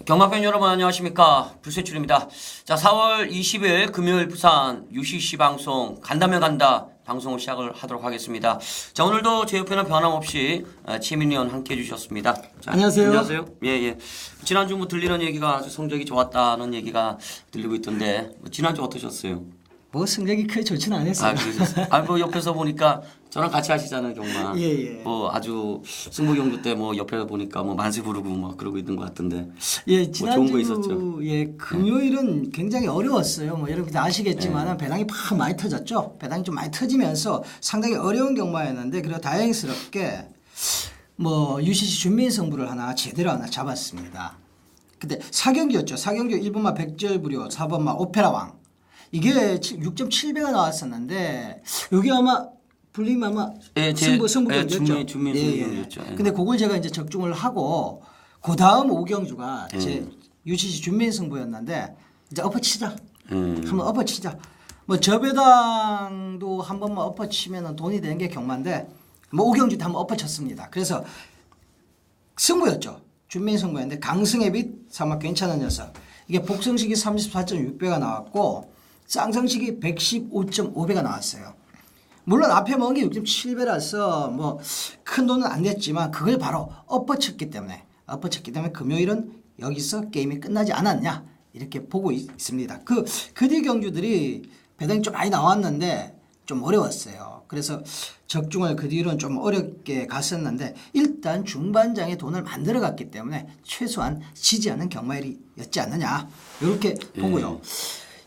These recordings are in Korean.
경마팬 여러분 안녕하십니까. 불세출입니다. 자, 4월 20일 금요일 부산 UCC 방송 간다면 간다 방송을 시작을 하도록 하겠습니다. 자, 오늘도 제 옆에는 변함없이 최민희 의원 함께 해주셨습니다. 자, 안녕하세요. 안녕하세요. 예. 지난주 뭐 들리는 얘기가 아주 성적이 좋았다는 얘기가 들리고 있던데 지난주 어떠셨어요? 뭐 성적이 크게 좋지는 않았어요. 그러셨어요? 뭐 옆에서 보니까 저랑 같이 하시잖아요, 경마. 예. 뭐 아주 승부 경주 때 뭐 옆에서 보니까 뭐 만세 부르고 막 그러고 있는 것 같던데. 예, 뭐 지난주 좋은 거 있었죠? 예, 금요일은 굉장히 어려웠어요. 뭐 여러분들 아시겠지만 배당이 팍 많이 터졌죠. 배당이 좀 많이 터지면서 상당히 어려운 경마였는데 그리고 다행스럽게 뭐 UCC 준비 승부를 제대로 하나 잡았습니다. 근데 4경기였죠. 4경기 1번마 백절부려, 4번마 오페라왕. 이게 6.7배가 나왔었는데 여기 아마 불림 아마 승부 경기였죠. 준비 승부였죠. 근데 그걸 제가 이제 적중을 하고 그 다음 5경주가 제 UCC 준비 승부였는데 이제 엎어치자. 한번 엎어치자. 뭐 저배당도 한 번만 엎어치면은 돈이 되는 게 경마인데 뭐 5경주 때 한번 엎어쳤습니다. 그래서 승부였죠. 준비 승부였는데 강승의 빛 사마 괜찮은 녀석. 이게 복성식이 34.6배가 나왔고 쌍성식이 115.5배가 나왔어요. 물론 앞에 먹은 게 6.7배라서 뭐 큰 돈은 안 됐지만 그걸 바로 엎어쳤기 때문에 금요일은 여기서 게임이 끝나지 않았냐 이렇게 보고 있습니다. 그 뒤 경주들이 배당이 좀 많이 나왔는데 좀 어려웠어요. 그래서 적중을 그 뒤로는 좀 어렵게 갔었는데 일단 중반장에 돈을 만들어 갔기 때문에 최소한 지지 않는 경마일이었지 않느냐 이렇게 보고요.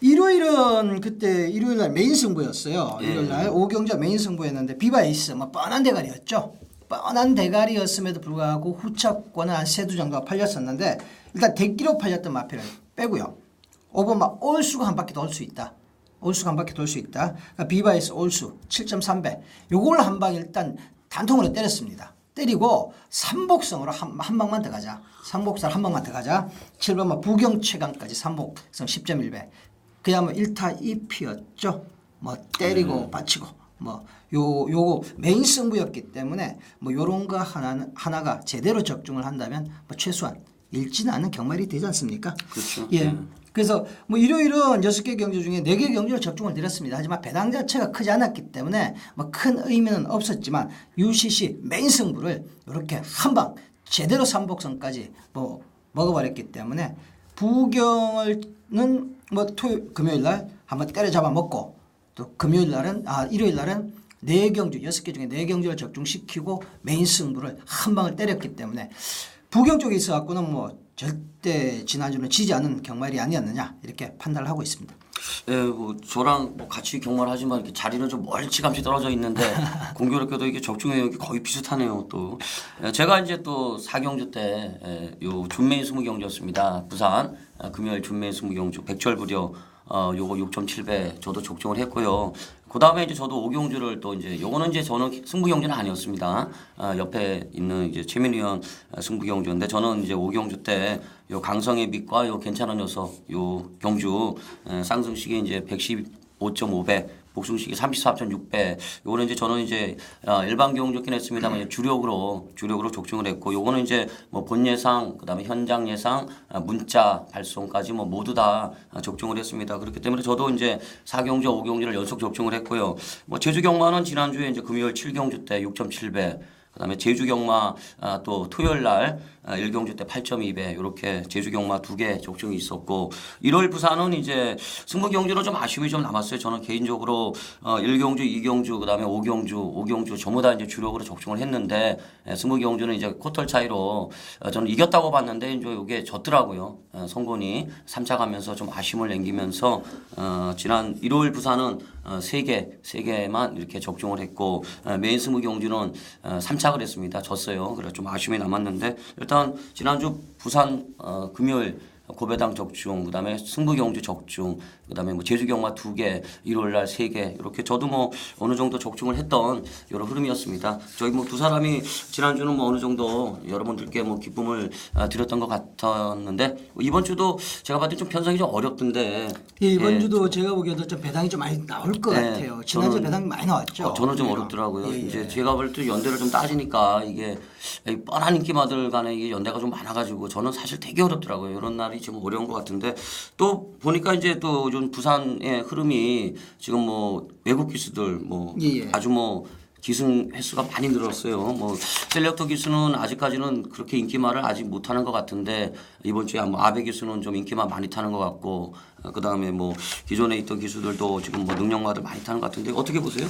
일요일은 그때 일요일날 메인 승부였어요. 일요일날 5경자 메인 승부였는데 비바이스 뭐 뻔한 대가리였죠. 뻔한 대가리였음에도 불구하고 후차권은 한 세 두 정도가 팔렸었는데 일단 대기로 팔렸던 마필을 빼고요. 5번 막 올수가 한 바퀴 돌 수 있다. 올수가 한 바퀴 돌 수 있다. 그러니까 비바이스 올수 7.3배. 요걸 한 방 일단 단통으로 때렸습니다. 때리고 삼복성으로 한 방만 더 가자. 삼복성 한 방만 더 가자. 7번 막 부경최강까지 삼복성 10.1배. 그냥 뭐 1타 2피였죠. 뭐 때리고 받치고 뭐 요거 메인 승부였기 때문에 뭐 요런 거 하나가 제대로 적중을 한다면 뭐 최소한 잃지는 않은 경마일이 되지 않습니까? 그렇죠. 예. 그래서 뭐 일요일은 6개 경주 중에 4개 경주를 적중을 드렸습니다. 하지만 배당 자체가 크지 않았기 때문에 뭐 큰 의미는 없었지만 UCC 메인 승부를 이렇게 한 방 제대로 삼복선까지 뭐 먹어버렸기 때문에 부경을는 뭐 금요일 날 한번 때려잡아 먹고 또 금요일 날은 일요일 날은 4경주 6개 중에 4경주를 적중시키고 메인 승부를 한 방을 때렸기 때문에 부경 쪽에 있어 갖고는 뭐 절대 지난주는 지지 않은 경마일이 아니었느냐 이렇게 판단을 하고 있습니다. 예, 뭐 저랑 뭐 같이 경마를 하지만 이렇게 자리는 좀 멀찌감치 떨어져 있는데 공교롭게도 이게 적중력이 거의 비슷하네요. 또 제가 이제 또 4경주 때 요 준메인 20경주였습니다. 부산 금요일 준메인 20경주 백철부려 요거 6.7배 저도 적중을 했고요. 그 다음에 이제 저도 5경주를 또 이제 요거는 이제 저는 승부경주는 아니었습니다. 옆에 있는 이제 최민희 의원 승부경주인데 저는 이제 5경주 때 요 강성의 빛과 요 괜찮은 녀석 요 경주 쌍승식이 이제 115.5배 복숭식이 34.6배. 요거는 이제 저는 이제 일반 경주긴 했습니다만 주력으로 적중을 했고 요거는 이제 뭐 본 예상 그다음에 현장 예상 문자 발송까지 뭐 모두 다 적중을 했습니다. 그렇기 때문에 저도 이제 4경주 5경주를 연속 적중을 했고요. 뭐 제주 경마는 지난주에 이제 금요일 7경주 때 6.7배 그다음에 제주 경마 또 토요일 날 1경주 때 8.2배 이렇게 제주 경마 2개 적중이 있었고 일요일 부산은 이제 승부 경주로 좀 아쉬움이 좀 남았어요. 저는 개인적으로 1경주, 2경주 그다음에 5경주 전부 다 이제 주력으로 적중을 했는데 승부 경주는 이제 쿼터 차이로 저는 이겼다고 봤는데 이제 이게 졌더라고요. 성곤이 3차 가면서 좀 아쉬움을 남기면서 지난 일요일 부산은 3개만 이렇게 적중을 했고 메인 승부 경주는 3착을 했습니다. 졌어요. 그래서 좀 아쉬움이 남았는데 일단 지난주 부산 금요일 고배당 적중, 그다음에 승부경주 적중, 그다음에 뭐 제주경마 2개, 일요일날 3개 이렇게 저도 뭐 어느 정도 적중을 했던 여러 흐름이었습니다. 저희 뭐 두 사람이 지난주는 뭐 어느 정도 여러분들께 뭐 기쁨을 드렸던 것 같았는데 이번 주도 제가 봤을 때 좀 편성이 좀 어렵던데. 예, 이번 주도 제가 보기에도 좀 배당이 좀 많이 나올 것 같아요. 지난주 배당이 많이 나왔죠. 저는 좀 어렵더라고요. 예, 예. 이제 제가 볼 때 연대를 좀 따지니까 이게 뻔한 인기마들 간에 이게 연대가 좀 많아가지고 저는 사실 되게 어렵더라고요. 이런 날이 지금 어려운 것 같은데 또 보니까 이제 또 좀 부산의 흐름이 지금 뭐 외국 기수들 뭐 예. 아주 뭐 기승 횟수가 많이 늘었어요. 뭐 셀렉터 기수는 아직까지는 그렇게 인기말을 아직 못하는 것 같은데 이번 주에 뭐 아베 기수는 좀 인기말 많이 타는 것 같고 그다음에 뭐 기존에 있던 기수들도 지금 뭐 능력마들 많이 타는 것 같은데 어떻게 보세요?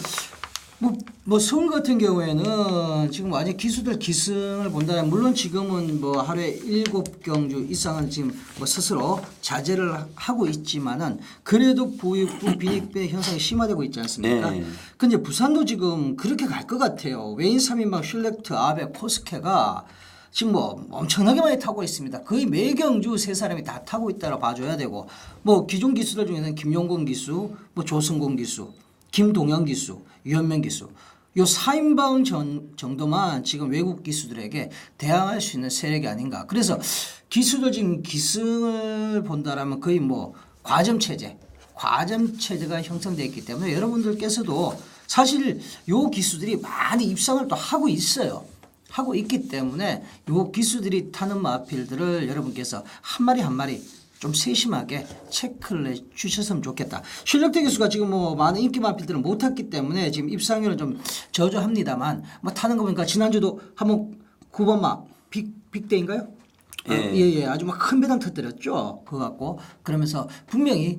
뭐 서울 같은 경우에는 지금 아직 기수들 기승을 본다면 물론 지금은 뭐 하루에 7경주 이상은 지금 뭐 스스로 자제를 하고 있지만은 그래도 부익부 빈익빈의 현상이 심화되고 있지 않습니까? 네. 근데 부산도 지금 그렇게 갈 것 같아요. 외인 3인방 슐렉트, 아베, 코스케가 지금 뭐 엄청나게 많이 타고 있습니다. 거의 매 경주 세 사람이 다 타고 있다라 봐줘야 되고 뭐 기존 기수들 중에는 김용곤 기수, 뭐 조승곤 기수, 김동현 기수, 유현명 기수 요 4인방 정도만 지금 외국 기수들에게 대항할 수 있는 세력이 아닌가. 그래서 기수들 지금 기승을 본다라면 거의 뭐 과점 체제가 형성되어 있기 때문에 여러분들께서도 사실 요 기수들이 많이 입상을 또 하고 있어요. 하고 있기 때문에 요 기수들이 타는 마필들을 여러분께서 한 마리 한 마리 좀 세심하게 체크를 해 주셨으면 좋겠다. 슐렉트 기수가 지금 뭐 많은 인기 마필들은 못 탔기 때문에 지금 입상률은 좀 저조합니다만 뭐 타는 거 보니까 지난주도 한번 9번마 빅대인가요? 예. 아주 막 큰 배당 터뜨렸죠. 그거 갖고 그러면서 분명히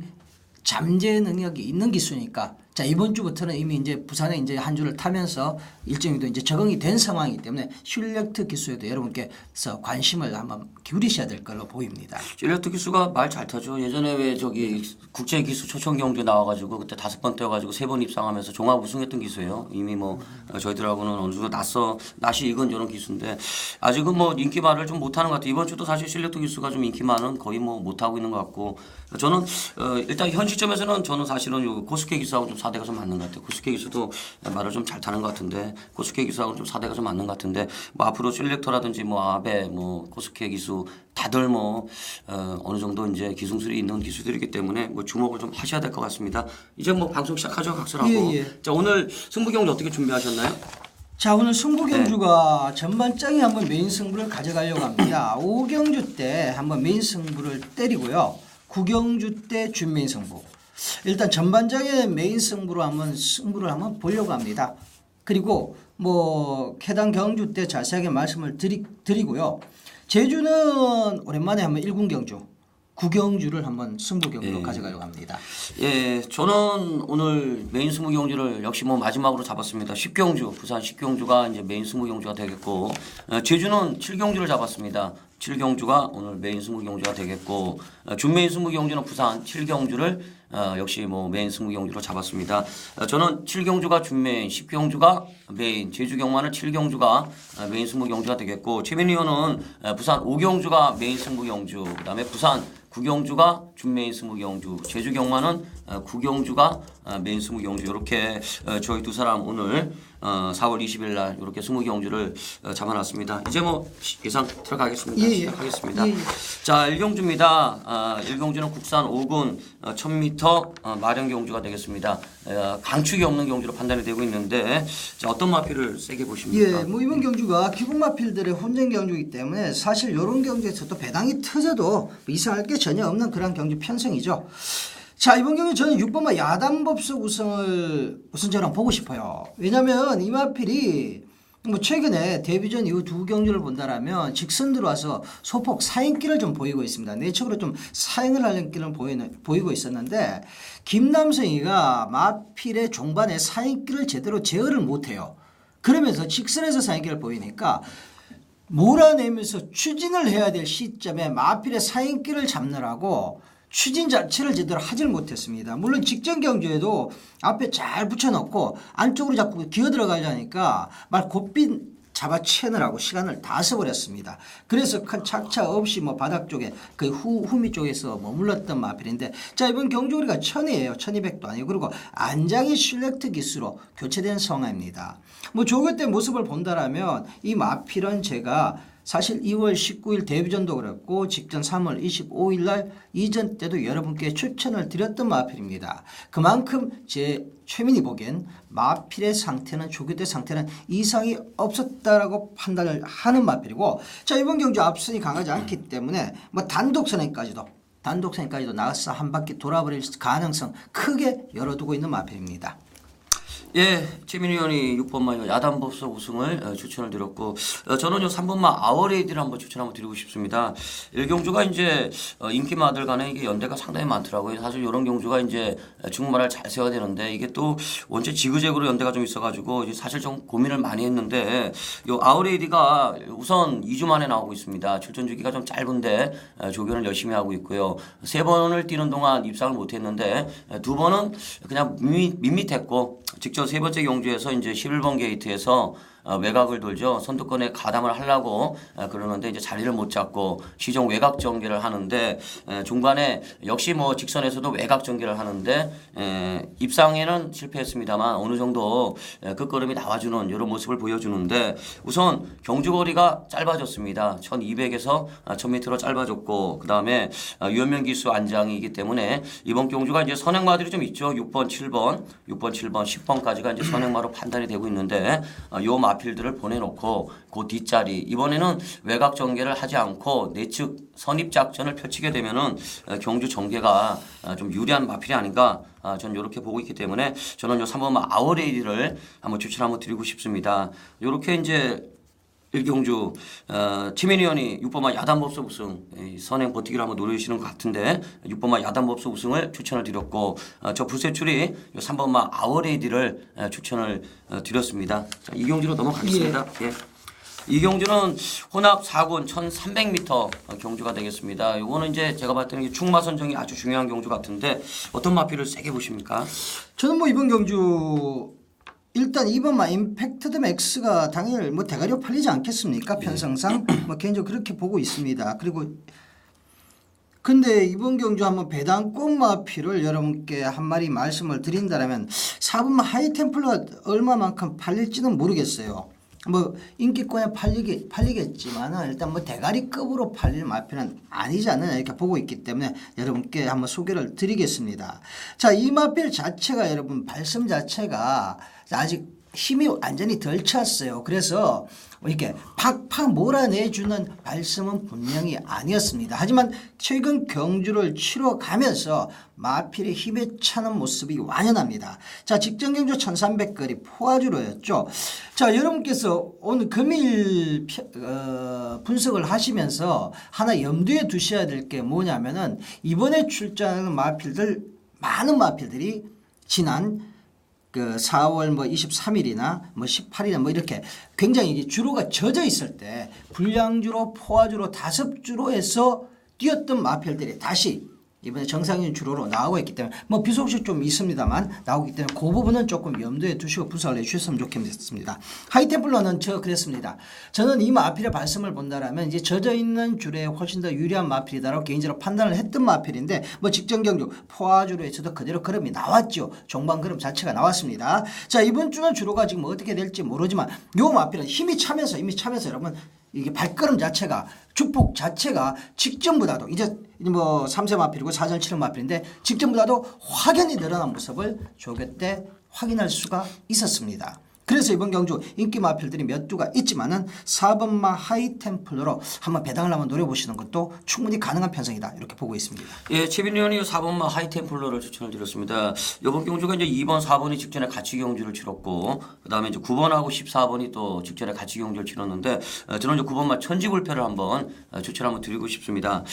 잠재 능력이 있는 기수니까 자 이번 주부터는 이미 이제 부산에 이제 한 주를 타면서 일정도 이제 적응이 된 상황이기 때문에 슐렉트 기수에도 여러분께서 관심을 한번 기울이셔야 될 걸로 보입니다. 슐렉트 기수가 말 잘 타죠. 예전에 왜 저기 국제 기수 초청 경주 나와가지고 그때 5번 뛰어가지고 3번 입상하면서 종합 우승했던 기수예요. 이미 뭐 저희들하고는 어느 정도 낯이 익은 이런 기수인데 아직은 뭐 인기 말을 좀 못하는 것 같아요. 이번 주도 사실 슐렉트 기수가 좀 인기 말은 거의 뭐 못하고 있는 것 같고 저는 일단 현 시점에서는 저는 사실은 요 코스케 기수하고 좀 사대가 좀 맞는 것 같아요. 코스케 기수도 말을 좀 잘 타는 것 같은데 코스케 기수하고 좀 사대가 좀 맞는 것 같은데 뭐 앞으로 슐렉터라든지 뭐 아베 뭐 코스케 기수 다들 뭐 어느 정도 이제 기승술이 있는 기수들이기 때문에 뭐 주목을 좀 하셔야 될 것 같습니다. 이제 뭐 방송 시작하죠, 각설하고. 예. 자 오늘 승부경주 어떻게 준비하셨나요? 자 오늘 승부경주가 전반장에 한번 메인 승부를 가져가려고 합니다. 5경주 때 한번 메인 승부를 때리고요. 9경주 때 준메인 승부. 일단 전반장의 메인 승부를 한번 보려고 합니다. 그리고 뭐 해당 경주 때 자세하게 말씀을 드리고요. 제주는 오랜만에 한번 1군 경주, 9경주를 한번 승부경주로 가져가려고 합니다. 예, 저는 오늘 메인 승부경주를 역시 뭐 마지막으로 잡았습니다. 10경주, 부산 10경주가 이제 메인 승부경주가 되겠고 제주는 7경주를 잡았습니다. 7경주가 오늘 메인 승부경주가 되겠고 준메인 승부경주는 부산 7경주를 역시 뭐 메인 승부경주로 잡았습니다. 저는 7경주가 준메인, 10경주가 메인, 제주경마는 7경주가 메인 승부경주가 되겠고 최민희 의원은 부산 5경주가 메인 승부경주, 그다음에 부산 9경주가 준메인 승부경주, 제주경마는 9경주가 메인 승부경주 이렇게 저희 두 사람 오늘 4월 20일 날 이렇게 승부경주를 잡아놨습니다. 이제 뭐 예상 들어가겠습니다. 시작하겠습니다. 자 1경주입니다. 1경주는 국산 5군 1000m 마련경주가 되겠습니다. 강축이 없는 경주로 판단이 되고 있는데 자, 어떤 마필을 세게 보십니까? 예, 뭐 이번 경주가 기본 마필들의 혼전 경주이기 때문에 사실 이런 경주에서 또 배당이 터져도 이상할 게 전혀 없는 그런 경주 편성이죠. 자 이번 경기 저는 6번마 야단법석 우승을 우선 저랑 보고 싶어요. 왜냐하면 이 마필이 뭐 최근에 데뷔전 이후 2경주를 본다라면 직선 들어와서 소폭 사행길을 좀 보이고 있습니다. 내적으로 좀 사행을 하는 길을 보이고 있었는데 김남성이가 마필의 종반에 사행길을 제대로 제어를 못해요. 그러면서 직선에서 사행길을 보이니까 몰아내면서 추진을 해야 될 시점에 마필의 사행길을 잡느라고 추진 자체를 제대로 하질 못했습니다. 물론 직전 경주에도 앞에 잘 붙여놓고 안쪽으로 자꾸 기어 들어가려니까 말 곧빈 잡아채느라고 시간을 다 써버렸습니다. 그래서 큰 착차 없이 뭐 바닥 쪽에 그 후미 쪽에서 머물렀던 마필인데 자 이번 경주거리가 1000이에요. 1200도 아니고 그리고 안장이 실렉트 기수로 교체된 상황입니다. 뭐 조교 때 모습을 본다라면 이 마필은 제가 사실 2월 19일 데뷔전도 그랬고 직전 3월 25일 날 이전 때도 여러분께 추천을 드렸던 마필입니다. 그만큼 제 최민이 보기엔 마필의 상태는 조교 때 상태는 이상이 없었다라고 판단을 하는 마필이고 자 이번 경주 앞선이 강하지 않기 때문에 뭐 단독선에까지도 나가서 한 바퀴 돌아버릴 가능성 크게 열어두고 있는 마필입니다. 예, 최민희 의원이 6번마 야단법석 우승을 추천을 드렸고 저는 요 3번마 아워레이디를 한번 추천 한번 드리고 싶습니다. 1경주가 이제 인기마들 간에 이게 연대가 상당히 많더라고요. 사실 이런 경주가 이제 중말을 잘 세워야 되는데 이게 또 원체 지그재그로 연대가 좀 있어가지고 사실 좀 고민을 많이 했는데 요 아워레이디가 우선 2주 만에 나오고 있습니다. 출전 주기가 좀 짧은데 조견을 열심히 하고 있고요. 3번을 뛰는 동안 입상을 못했는데 2번은 그냥 밋밋했고 직접 세 번째 경주에서 이제 11번 게이트에서 외곽을 돌죠. 선두권에 가담을 하려고 그러는데 이제 자리를 못 잡고 시종 외곽 전개를 하는데 중간에 역시 뭐 직선에서도 외곽 전개를 하는데 입상에는 실패했습니다만 어느 정도 끝걸음이 나와주는 이런 모습을 보여주는데 우선 경주거리가 짧아졌습니다. 1200에서 1000m로 짧아졌고 그 다음에 유연면 기수 안장이기 때문에 이번 경주가 이제 선행마들이 좀 있죠. 6번, 7번, 10번까지가 이제 선행마로 판단이 되고 있는데 요 마필들을 보내놓고 그 뒷자리 이번에는 외곽 전개를 하지 않고 내측 선입 작전을 펼치게 되면은 경주 전개가 좀 유리한 마필이 아닌가 저는 이렇게 보고 있기 때문에 저는 요 3번 아워레이디를 한번 추천 한번 드리고 싶습니다. 이렇게 이제 1경주 최민희 의원이 6번마 야단법석 우승 선행 버티기를 한번 노리시는 것 같은데 6번마 야단법석 우승을 추천을 드렸고 저 부세출이 3번마 아워레이디를 추천을 드렸습니다. 자, 2경주로 넘어가겠습니다. 예. 이 경주는 혼합 4군 1300m 경주가 되겠습니다. 이거는 이제 제가 봤을 때는 충마 선정이 아주 중요한 경주 같은데 어떤 마필을 세게 보십니까? 저는 뭐 이번 경주 일단 2번마 임팩트드 맥스가 당일 뭐 대가리로 팔리지 않겠습니까? 편성상 뭐 개인적으로 그렇게 보고 있습니다. 그리고 근데 이번 경주 한번 배당꽃 마필을 여러분께 한 마리 말씀을 드린다면 4번마 하이템플러가 얼마만큼 팔릴지는 모르겠어요. 뭐 인기권에 팔리겠지만 일단 뭐 대가리급으로 팔릴 마필은 아니지 않느냐 이렇게 보고 있기 때문에 여러분께 한번 소개를 드리겠습니다. 자, 이 마필 자체가 여러분 발성 자체가 아직 힘이 완전히 덜 찼어요. 그래서 이렇게 팍팍 몰아내주는 발성은 분명히 아니었습니다. 하지만 최근 경주를 치러가면서 마필의 힘에 차는 모습이 완연합니다. 자, 직전 경주 1300거리 포화주로였죠. 자, 여러분께서 오늘 금일 분석을 하시면서 하나 염두에 두셔야 될 게 뭐냐면은 이번에 출전하는 마필들 많은 마필들이 지난 그 4월 뭐 23일이나 뭐 18일이나 뭐 이렇게 굉장히 주로가 젖어 있을 때 불량주로 포화주로 5주로 해서 뛰었던 마필들이 다시 이번에 정상인 주로로 나오고 있기 때문에 뭐 비속식 좀 있습니다만 나오기 때문에 그 부분은 조금 염두에 두시고 분석을 해주셨으면 좋겠습니다. 하이템플러는 저 그랬습니다. 저는 이 마필의 발성을 본다라면 이제 젖어 있는 줄에 훨씬 더 유리한 마필이다라고 개인적으로 판단을 했던 마필인데 뭐 직전 경주 포화주로 해서도 그대로 걸음이 나왔죠. 종반 걸음 자체가 나왔습니다. 자, 이번 주는 주로가 지금 어떻게 될지 모르지만 요 마필은 힘이 차면서 여러분 이게 발걸음 자체가 주폭 자체가 직전보다도 이제 뭐 3세 마필이고 4전 7은 마필인데 직전보다도 확연히 늘어난 모습을 조교 때 확인할 수가 있었습니다. 그래서 이번 경주 인기 마필들이 몇 주가 있지만은 4번마 하이템플러로 한번 배당을 한번 노려보시는 것도 충분히 가능한 편성이다 이렇게 보고 있습니다. 예, 최빈 의원이 4번마 하이템플러를 추천을 드렸습니다. 이번 경주가 이제 2번, 4번이 직전에 같이 경주를 치렀고 그다음에 이제 9번하고 14번이 또 직전에 같이 경주를 치렀는데 저는 이제 9번마 천지불패를 한번 추천 한번 드리고 싶습니다.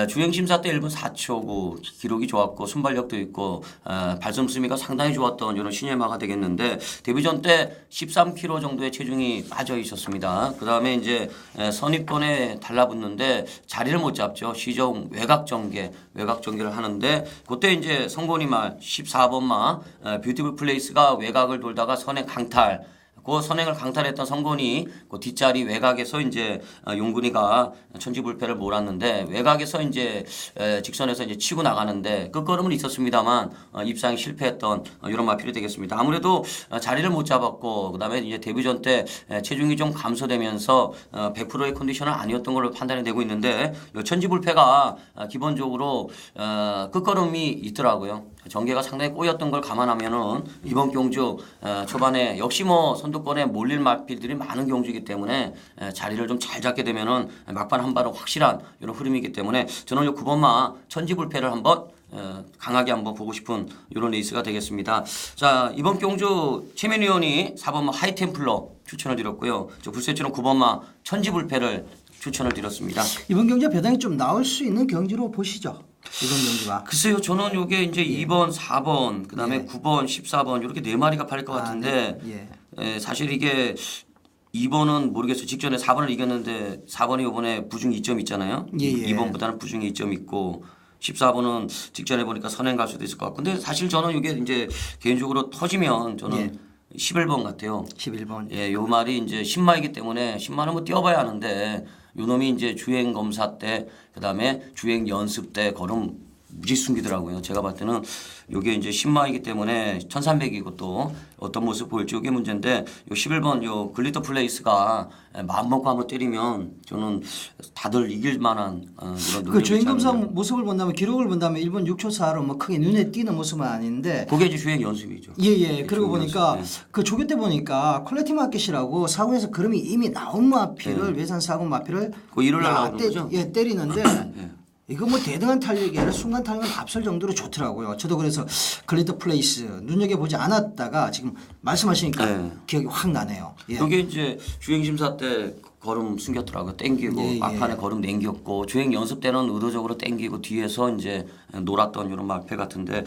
주행심사 때 1분 4초 기록이 좋았고 순발력도 있고 발성 수미가 상당히 좋았던 이런 신예마가 되겠는데 데뷔전 때 13kg 정도의 체중이 빠져 있었습니다. 그 다음에 이제 선입권에 달라붙는데 자리를 못 잡죠. 시종 외곽 전개를 하는데 그때 이제 성곤이 말 14번마 뷰티풀 플레이스가 외곽을 돌다가 선에 강탈. 그 선행을 강탈했던 성곤이 그 뒷자리 외곽에서 이제 용근이가 천지불패를 몰았는데 외곽에서 이제 직선에서 이제 치고 나가는데 끝걸음은 있었습니다만 입상이 실패했던 이런 마필이 되겠습니다. 아무래도 자리를 못 잡았고 그다음에 이제 데뷔전 때 체중이 좀 감소되면서 100%의 컨디션은 아니었던 걸로 판단이 되고 있는데 천지불패가 기본적으로 끝걸음이 있더라고요. 전개가 상당히 꼬였던 걸 감안하면은 이번 경주 초반에 역시 뭐 선두권에 몰릴 마필들이 많은 경주이기 때문에 자리를 좀 잘 잡게 되면은 막판 한 발은 확실한 이런 흐름이기 때문에 저는 이 9번마 천지불패를 한번 강하게 한번 보고 싶은 이런 레이스가 되겠습니다. 자, 이번 경주 최민 의원이 4번마 하이템플러 추천을 드렸고요. 저 불세치는 9번마 천지불패를 추천을 드렸습니다. 이번 경기가 배당이 좀 나올 수 있는 경기로 보시죠. 이번 경기가. 글쎄요, 저는 이게 이제 2번, 4번, 그다음에 9번, 14번 이렇게 네 마리가 팔릴 것 같은데 사실 이게 2번은 모르겠어요. 직전에 4번을 이겼는데 4번이 이번에 부중 2점 있잖아요. 2번보다는 부중이 2점 있고 14번은 직전에 보니까 선행 갈 수도 있을 것 같고 근데 사실 저는 이게 이제 개인적으로 터지면 저는 11번 같아요. 11번. 예, 요 말이 이제 10마이기 때문에 10마는 뭐 뛰어봐야 하는데 요 놈이 이제 주행 검사 때 그다음에 주행 연습 때 걸음 무지 숨기더라고요. 제가 봤을 때는 요게 이제 10마이기 때문에 1300이고 또 어떤 모습 보일지 이게 문제인데 요 11번 요 글리터 플레이스가 마음 먹고 한번 때리면 저는 다들 이길 만한 이런 그 주행 검사 모습을 본다면 기록을 본다면 1분 6초 4로 뭐 크게 눈에 띄는 모습은 아닌데 그게 이제 주행 연습이죠. 예. 그리고 보니까 그 조교 때 보니까 퀄리티 마켓이라고 사고에서 그름이 이미 나온 마필을 외산 사고 마필을 그 일요일 날 나오는 거죠? 예, 때리는데 이거 뭐 대등한 탄력이 아니라 순간 탄력은 앞설 정도로 좋더라고요. 저도 그래서 글리터 플레이스 눈여겨보지 않았다가 지금 말씀하시니까 기억이 확 나네요. 예. 여기 이제 주행심사 때 걸음 숨겼더라고요. 땡기고 막판에 걸음 남겼고 주행 연습 때는 의도적으로 땡기고 뒤에서 이제 놀았던 이런 말패 같은데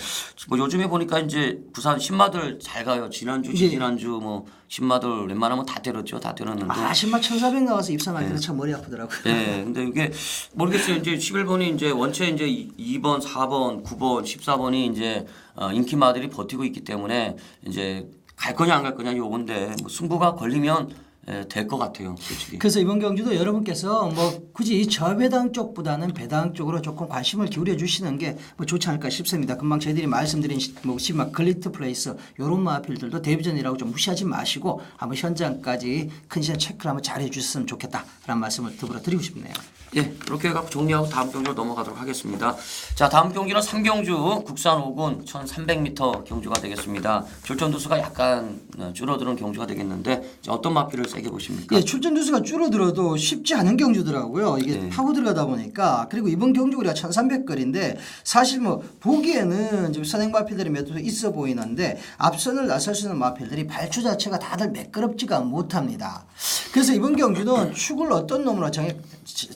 뭐 요즘에 보니까 이제 부산 신마들 잘 가요. 지난주 뭐 신마들 웬만하면 다 때렸죠. 다 때렸는데 신마 1400 나와서 입상할 때는 참 머리 아프더라고요. 네, 근데 이게 모르겠어요. 이제 11번이 이제 원체 이제 2번, 4번, 9번, 14번이 이제 인기마들이 버티고 있기 때문에 이제 갈 거냐 안 갈 거냐 요건데 뭐 승부가 걸리면 될 것 같아요, 솔직히. 그래서 이번 경주도 여러분께서 뭐 굳이 저배당 쪽보다는 배당 쪽으로 조금 관심을 기울여 주시는 게 뭐 좋지 않을까 싶습니다. 금방 저희들이 말씀드린 뭐 시막 글리트 플레이스 요런 마필들도 데뷔전이라고 좀 무시하지 마시고 한번 현장까지 컨디션 체크를 한번 잘 해주셨으면 좋겠다라는 말씀을 더불어 드리고 싶네요. 예, 그렇게 해갖고 정리하고 다음 경기로 넘어가도록 하겠습니다. 자, 다음 경기는 3경주 국산 5군 1300m 경주가 되겠습니다. 출전 두수가 약간 줄어드는 경주가 되겠는데 어떤 마필을 세게 보십니까? 예, 출전 두수가 줄어들어도 쉽지 않은 경주더라고요. 이게 파고 들어가다 보니까 그리고 이번 경주 우리가 1300거리인데 사실 뭐 보기에는 지금 선행 마필들이 몇 수 있어 보이는데 앞선을 나설 수 있는 마필들이 발주 자체가 다들 매끄럽지가 못합니다. 그래서 이번 경주는 축을 어떤 놈으로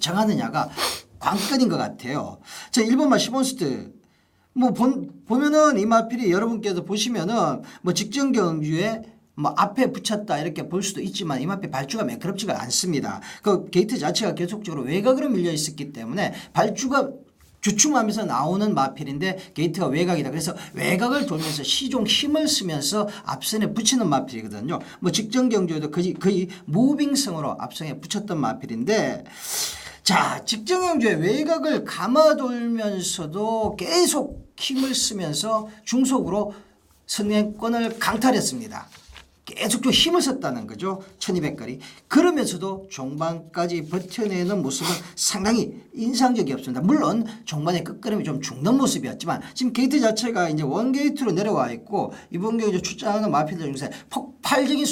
정하느냐가 관건인 것 같아요. 자, 1번마 시몬스트 뭐 보면은 이 마필이 여러분께서 보시면은 뭐 직전 경주에 뭐 앞에 붙였다 이렇게 볼 수도 있지만 이 마필 발주가 매끄럽지가 않습니다. 그 게이트 자체가 계속적으로 외곽으로 밀려 있었기 때문에 발주가 주춤하면서 나오는 마필인데 게이트가 외곽이다. 그래서 외곽을 돌면서 시종 힘을 쓰면서 앞선에 붙이는 마필이거든요. 뭐 직전 경주에도 거의 무빙성으로 앞선에 붙였던 마필인데 자, 직전 경주에 외곽을 감아 돌면서도 계속 힘을 쓰면서 중속으로 선행권을 강탈했습니다. 계속 좀 힘을 썼다는 거죠. 1200거리. 그러면서도 종반까지 버텨내는 모습은 상당히 인상적이었습니다. 물론 종반의 끝걸음이 좀 죽는 모습이었지만 지금 게이트 자체가 이제 원게이트로 내려와 있고 이번 경기에 출전하는 마필들 중에서 폭발적인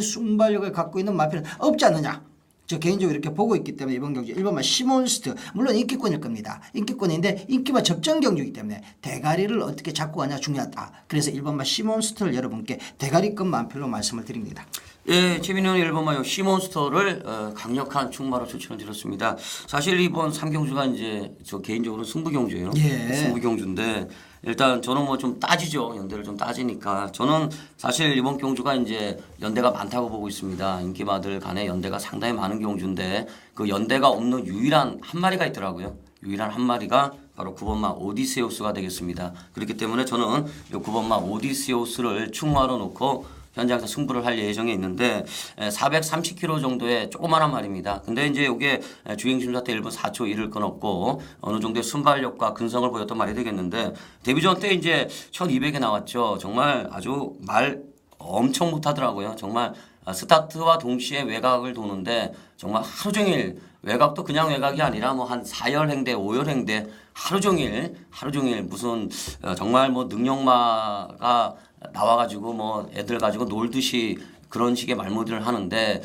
순발력을 갖고 있는 마필은 없지 않느냐. 저 개인적으로 이렇게 보고 있기 때문에 이번 경주 1번마 시몬스트 물론 인기권일 겁니다. 인기권인데 인기와 접전 경주이기 때문에 대가리를 어떻게 잡고 가냐 중요하다. 그래서 1번마 시몬스트를 여러분께 대가리권 만필로 말씀을 드립니다. 예, 최민현 1번마요 시몬스터를 강력한 충마로 추천을 드렸습니다. 사실 이번 3경주가 이제 저 개인적으로 승부경주예요. 승부경주인데 일단 저는 뭐 좀 따지죠. 연대를 좀 따지니까 저는 사실 이번 경주가 이제 연대가 많다고 보고 있습니다. 인기마들 간에 연대가 상당히 많은 경주인데 그 연대가 없는 유일한 한 마리가 있더라고요. 유일한 한 마리가 바로 9번마 오디세우스가 되겠습니다. 그렇기 때문에 저는 이 9번마 오디세우스를 충마로 놓고 현장에서 승부를 할 예정에 있는데 430km 정도의 조그마한 말입니다. 근데 이제 이게 주행 심사 때 1분 4초 1을 끊었고 어느 정도의 순발력과 근성을 보였던 말이 되겠는데 데뷔전 때 이제 1200에 나왔죠. 정말 아주 말 엄청 못하더라고요. 정말 스타트와 동시에 외곽을 도는데 정말 하루 종일 외곽도 그냥 외곽이 아니라 뭐 한 4열행대, 5열행대 하루 종일 무슨 정말 뭐 능력마가 나와가지고 뭐 애들 가지고 놀듯이 그런 식의 말머리를 하는데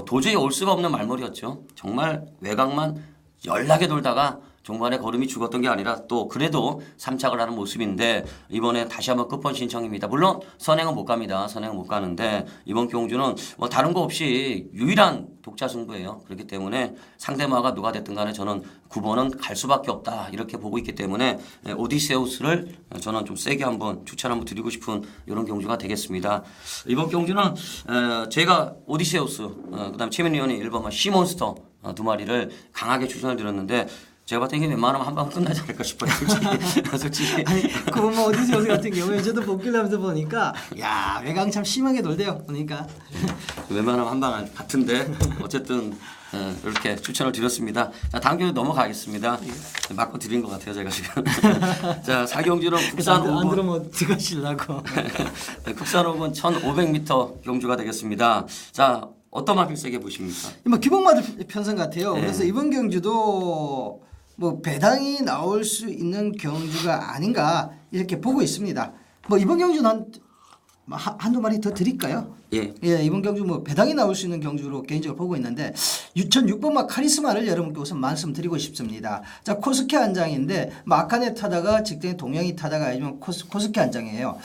도저히 올 수가 없는 말머리였죠. 정말 외곽만 연락에 돌다가 종반에 걸음이 죽었던 게 아니라 또 그래도 3착을 하는 모습인데 이번에 다시 한번 끝번 신청입니다. 물론 선행은 못 갑니다. 선행은 못 가는데 이번 경주는 뭐 다른 거 없이 유일한 독자 승부예요. 그렇기 때문에 상대마가 누가 됐든 간에 저는 9번은 갈 수밖에 없다 이렇게 보고 있기 때문에 오디세우스를 저는 좀 세게 한번 추천 한번 드리고 싶은 이런 경주가 되겠습니다. 이번 경주는 제가 오디세우스 그다음에 최민희 의원이 1번만 시몬스터 두 마리를 강하게 추천을 드렸는데 제가 봤을 때 웬만하면 한 방 끝나지 않을까 싶어요. 솔직히. 아니 그뭐 어디서 같은 경우에 저도 복귀를 하면서 보니까 야 외곽 참 심하게 돌대요 보니까. 웬만하면 한 방 같은데 어쨌든 이렇게 추천을 드렸습니다. 자 다음 경주 넘어가겠습니다. 맞고 드린 것 같아요 제가 지금. 자 4경주는 국산 5번. 안 들으면 들어가시려고. 국산 5번 1500m 경주가 되겠습니다. 자 어떤 마필 세게 보십니까? 뭐 기복마들 편성 같아요. 그래서 이번 경주도 뭐 배당이 나올 수 있는 경주가 아닌가 이렇게 보고 있습니다. 뭐 이번 경주는 한두 마리 더 드릴까요? 예. 예, 이번 경주 뭐 배당이 나올 수 있는 경주로 개인적으로 보고 있는데 2006번마 카리스마를 여러분께 우선 말씀드리고 싶습니다. 자 코스케 한 장인데 마카네 타다가 직전에 동영이 타다가 아니면 코스케 한 장이에요.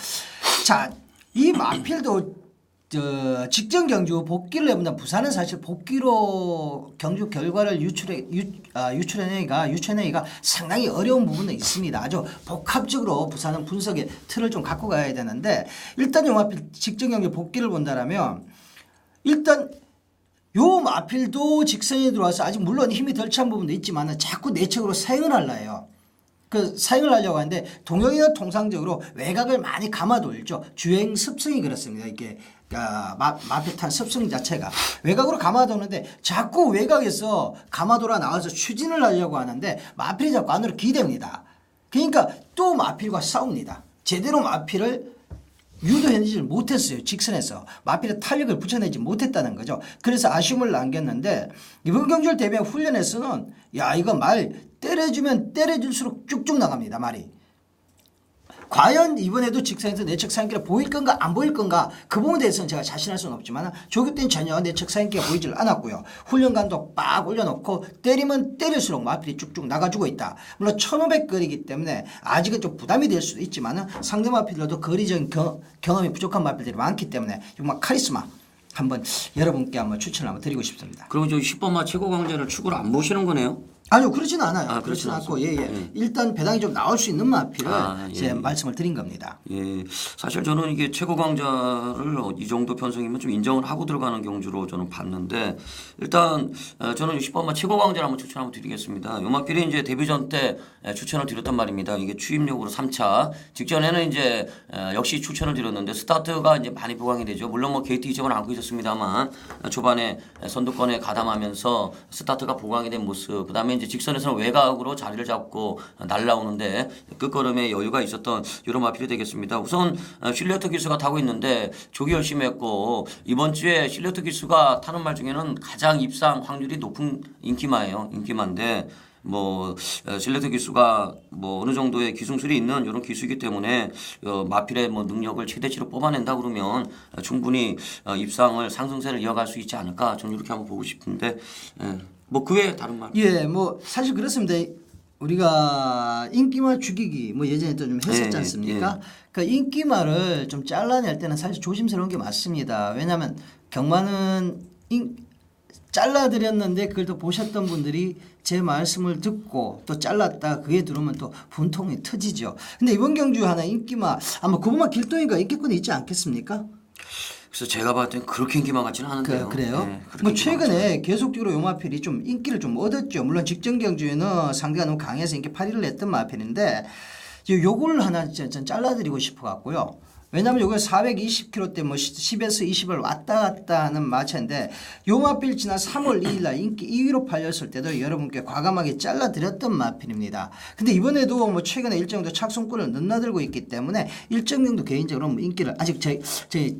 자 이 마필도 직전 경주 복귀를 해본다. 부산은 사실 복귀로 경주 결과를 유추해내기가 상당히 어려운 부분은 있습니다. 아주 복합적으로 부산은 분석의 틀을 좀 갖고 가야 되는데 일단 요 마필 직전 경주 복귀를 본다라면 일단 요 마필도 직선에 들어와서 아직 물론 힘이 덜 찬 부분도 있지만 자꾸 내측으로 사용을 하려 해요. 그 사용을 하려고 하는데 동영이는 통상적으로 외곽을 많이 감아 돌죠. 주행 습성이 그렇습니다. 이게 마필탄 습성 자체가 외곽으로 감아 도는데 자꾸 외곽에서 감아 돌아 나와서 추진을 하려고 하는데 마필이 자꾸 안으로 기댑니다. 그러니까 또 마필과 싸웁니다. 제대로 마필을 유도해내지 못했어요. 직선에서 마필의 탄력을 붙여내지 못했다는 거죠. 그래서 아쉬움을 남겼는데 이번 경주를 대비한 훈련에서는 야 이거 말 때려주면 때려줄수록 쭉쭉 나갑니다. 말이. 과연 이번에도 직선에서 내측 사인기가 보일 건가 안 보일 건가 그 부분에 대해서는 제가 자신할 수는 없지만 조교 때는 전혀 내측 사인기가 보이질 않았고요. 훈련관도 빡 올려놓고 때리면 때릴수록 마필이 쭉쭉 나가주고 있다. 물론 1500거리이기 때문에 아직은 좀 부담이 될 수도 있지만 상대 마필들도 거리적인 경험이 부족한 마필들이 많기 때문에 정말 카리스마 한번 여러분께 한번 추천을 한번 드리고 싶습니다. 그럼 저 10번마 최고 강자를 축구를 안 보시는 거네요? 아니요 그렇지는 않아요. 아, 그렇지는 그렇진 않고 예예. 일단 배당이 좀 나올 수 있는 마필을 제 말씀을 드린 겁니다. 예, 사실 저는 이게 최고 강자를 이 정도 편성이면 좀 인정을 하고 들어가는 경주로 저는 봤는데 일단 저는 10번마 최고 강자를 한번 추천 한번 드리겠습니다. 요 마필이 이제 데뷔전 때 추천을 드렸단 말입니다. 이게 추임력으로 3차 직전에는 이제 역시 추천을 드렸는데 스타트가 이제 많이 보강이 되죠. 물론 뭐 게이트 이점을 안고 있었습니다만 초반에 선두권에 가담하면서 스타트가 보강이 된 모습 그다음에 이제 직선에서는 외곽으로 자리를 잡고 날라오는데 끝걸음에 여유가 있었던 이런 마필이 되겠습니다. 우선 실리어트 기수가 타고 있는데 조기 열심히 했고 이번 주에 실리어트 기수가 타는 말 중에는 가장 입상 확률이 높은 인기마예요. 인기마인데 뭐 실리어트 기수가 뭐 어느 정도의 기술이 있는 이런 기수이기 때문에 마필의 뭐 능력을 최대치로 뽑아낸다 그러면 충분히 입상을 상승세를 이어갈 수 있지 않을까 저는 이렇게 한번 보고 싶은데. 뭐 그 외에 다른 말? 예, 뭐 사실 그렇습니다. 우리가 인기말 죽이기 뭐 예전에 또 좀 했었지 않습니까? 그 인기말을 좀 잘라낼 때는 사실 조심스러운 게 맞습니다. 왜냐하면 경마는 잘라드렸는데 그걸 또 보셨던 분들이 제 말씀을 듣고 또 잘랐다 그게 들어오면 또 분통이 터지죠. 근데 이번 경주 하나 인기말 아마 그것만 길동이가 인기권이 있지 않겠습니까? 그래서 제가 봤을 땐 그렇게 인기만 같지는 않은데요. 그래요? 네, 뭐 최근에 계속적으로 요 마필이 좀 인기를 좀 얻었죠. 물론 직전 경주에는 상대가 너무 강해서 인기 8위를 냈던 마필인데 요걸 하나 전 잘라드리고 싶어 갖고요. 왜냐하면 요거 420km대 뭐 10에서 20을 왔다 갔다 하는 마체인데 요 마필 지난 3월 2일 날 인기 2위로 팔렸을 때도 여러분께 과감하게 잘라드렸던 마필입니다. 근데 이번에도 뭐 최근에 일정 정도 착순권을 넘나들고 있기 때문에 일정 정도 개인적으로 뭐 인기를 아직 제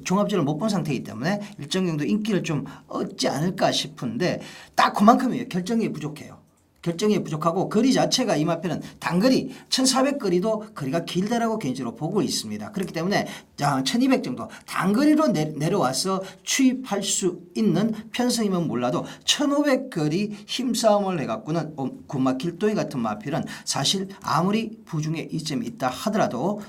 종합적으로 못 본 상태이기 때문에 일정 정도 인기를 좀 얻지 않을까 싶은데 딱 그만큼이에요. 결정이 부족해요. 결정이 부족하고 거리 자체가 이 마필은 단거리 1400거리도 거리가 길다라고 개인적으로 보고 있습니다. 그렇기 때문에 1200 정도 단거리로 내려와서 취입할 수 있는 편성이면 몰라도 1500거리 힘싸움을 해갖고는 군마 길동이 같은 마필은 사실 아무리 부중에 이점이 있다 하더라도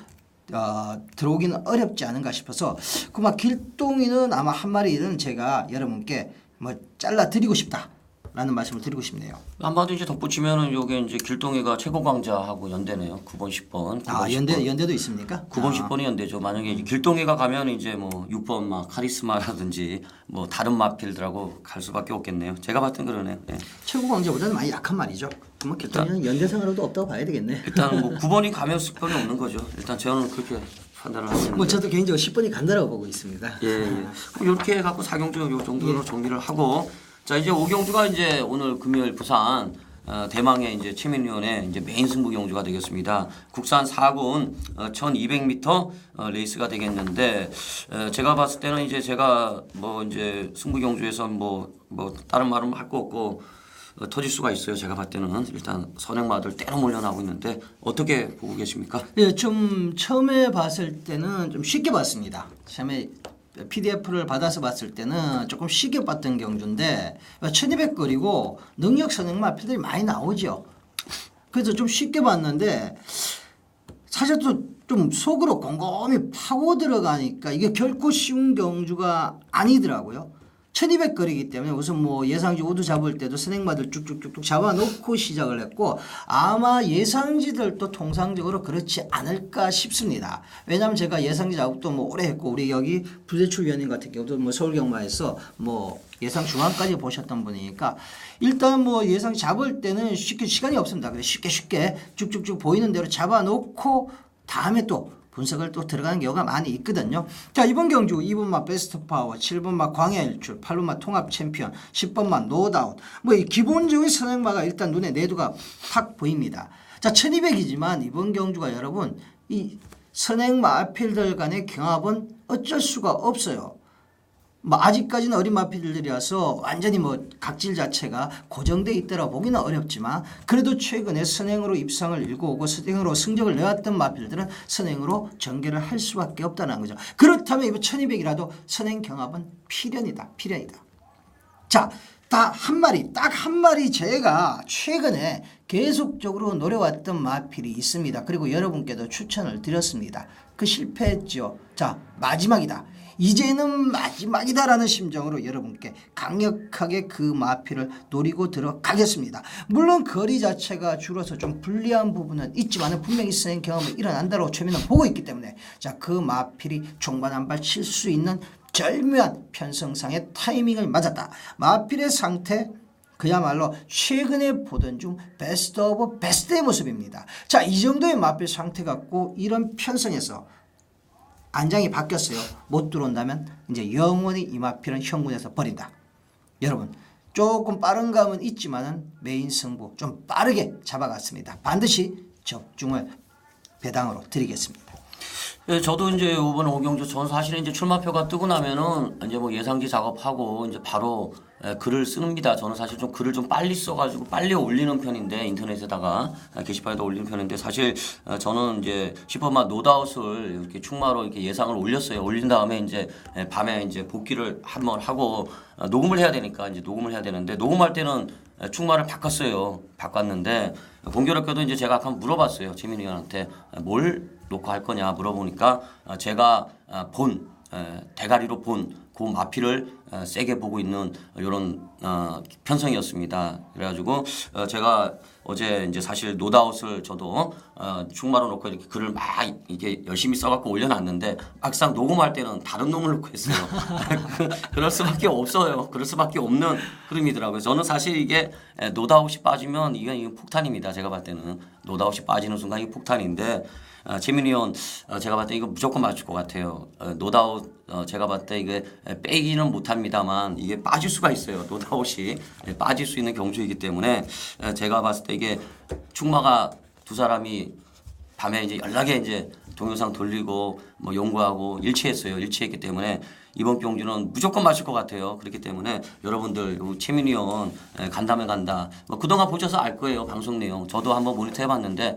들어오기는 어렵지 않은가 싶어서 군마 길동이는 아마 한 마리는 제가 여러분께 뭐 잘라드리고 싶다. 라는 말씀을 드리고 싶네요. 한마디 이제 덧붙이면은 요게 이제 길동이가 최고 강자하고 연대네요. 9번, 10번. 9번, 아, 10번. 연대도 있습니까? 9번, 10번이 연대죠. 만약에 이제 길동이가 가면 이제 뭐 6번 막 카리스마라든지 뭐 다른 마필들하고 갈 수밖에 없겠네요. 제가 봤을 땐 그러네요. 예. 최고 강자보다는 많이 약한 말이죠. 그러면 길동이는 연대상으로도 없다고 봐야 되겠네. 일단 뭐 9번이 가면 승권이 없는 거죠. 일단 저는 그렇게 판단을 하고 있는데. 뭐 저도 개인적으로 10번이 간다라고 보고 있습니다. 예, 예. 이렇게 해갖고 사경주 요 정도로 정리를 하고 자 이제 오경주가 이제 오늘 금요일 부산 대망의 이제 최민위원의 이제 메인 승부 경주가 되겠습니다. 국산 4군 1200m 레이스가 되겠는데 제가 봤을 때는 이제 제가 뭐 이제 승부 경주에서 뭐 다른 말은 할 거 없고 터질 수가 있어요. 제가 봤을 때는 일단 선행마들 때로 몰려나오고 있는데 어떻게 보고 계십니까? 예, 좀 처음에 봤을 때는 좀 쉽게 봤습니다. 처음에 PDF를 받아서 봤을 때는 조금 쉽게 봤던 경주인데 1200거리고 능력 선행마 필들이 많이 나오죠. 그래서 좀 쉽게 봤는데 사실 또 좀 속으로 곰곰이 파고 들어가니까 이게 결코 쉬운 경주가 아니더라고요. 1200거리이기 때문에 우선 뭐 예상지 우두 잡을 때도 선행마들 쭉쭉쭉쭉 잡아놓고 시작을 했고 아마 예상지들도 통상적으로 그렇지 않을까 싶습니다. 왜냐하면 제가 예상지 작업도 뭐 오래 했고 우리 여기 부대출 위원님 같은 경우도 뭐 서울경마에서 뭐 예상 중앙까지 보셨던 분이니까 일단 뭐 예상 잡을 때는 쉽게 시간이 없습니다. 그래서 쉽게 쭉쭉쭉 보이는 대로 잡아놓고 다음에 또 분석을 또 들어가는 경우가 많이 있거든요. 자, 이번 경주 2번마 베스트 파워, 7번마 광야 일출, 8번마 통합 챔피언, 10번마 노다운. 뭐 이 기본적인 선행마가 일단 눈에 내두가 탁 보입니다. 자, 1200이지만 이번 경주가 여러분 이 선행마 아필들 간의 경합은 어쩔 수가 없어요. 뭐 아직까지는 어린 마필들이라서 완전히 뭐 각질 자체가 고정돼 있더라 보기는 어렵지만 그래도 최근에 선행으로 입상을 일궈오고 선행으로 성적을 내왔던 마필들은 선행으로 전개를 할 수밖에 없다는 거죠. 그렇다면 이번 1200이라도 선행 경합은 필연이다. 자, 딱 한 마리 제가 최근에 계속적으로 노려왔던 마필이 있습니다. 그리고 여러분께도 추천을 드렸습니다. 그 실패했죠. 자, 마지막이다. 이제는 마지막이다라는 심정으로 여러분께 강력하게 그 마필을 노리고 들어가겠습니다. 물론 거리 자체가 줄어서 좀 불리한 부분은 있지만 분명히 선행 경험이 일어난다고 최민은 보고 있기 때문에 자, 그 마필이 종반 한 발 칠 수 있는 절묘한 편성상의 타이밍을 맞았다. 마필의 상태 그야말로 최근에 보던 중 베스트 오브 베스트의 모습입니다. 자, 이 정도의 마필 상태 갖고 이런 편성에서 안장이 바뀌었어요. 못 들어온다면 이제 영원히 이 마필은 현군에서 버린다. 여러분 조금 빠른 감은 있지만은 메인 승부 좀 빠르게 잡아갔습니다. 반드시 적중을 배당으로 드리겠습니다. 예, 저도 이제 이번 오경주 전 사실은 이제 출마표가 뜨고 나면은 이제 뭐 예상지 작업하고 이제 바로 글을 씁니다. 저는 사실 좀 글을 좀 빨리 써가지고 빨리 올리는 편인데 인터넷에다가 게시판에다 올리는 편인데 사실 저는 이제 10번마 노다웃을 이렇게 충마로 이렇게 예상을 올렸어요. 올린 다음에 이제 밤에 이제 복귀를 한번 하고 녹음을 해야 되니까 이제 녹음을 해야 되는데 녹음할 때는 충마를 바꿨는데 공교롭게도 이제 제가 아까 물어봤어요. 최민희 의원한테 뭘 놓고 할 거냐 물어보니까 제가 본 대가리로 본 그 마피를 세게 보고 있는 이런 편성이었습니다. 그래가지고 제가 어제 이제 사실 노다웃을 저도 충마로 놓고 이렇게 글을 막 이게 열심히 써갖고 올려놨는데 막상 녹음할 때는 다른 놈을 놓고 했어요. 그럴 수밖에 없어요. 그럴 수밖에 없는 흐름이더라고요. 저는 사실 이게 노다웃이 빠지면 이건 폭탄입니다. 제가 봤을 때는 노다웃이 빠지는 순간 이게 폭탄인데 최민희 의원 제가 봤을 때 이거 무조건 맞출 것 같아요. 노다웃 제가 봤을 때 이게 빼기는 못합니다만 이게 빠질 수가 있어요. 노다웃이 빠질 수 있는 경주이기 때문에 제가 봤을 때 이게 충마가 두 사람이 밤에 이제 연락에 이제 동영상 돌리고 뭐 연구하고 일치했어요. 일치했기 때문에 이번 경주는 무조건 맞을 것 같아요. 그렇기 때문에 여러분들 최민희 의원 간다면 간다. 뭐 그동안 보셔서 알 거예요. 방송 내용. 저도 한번 모니터 해봤는데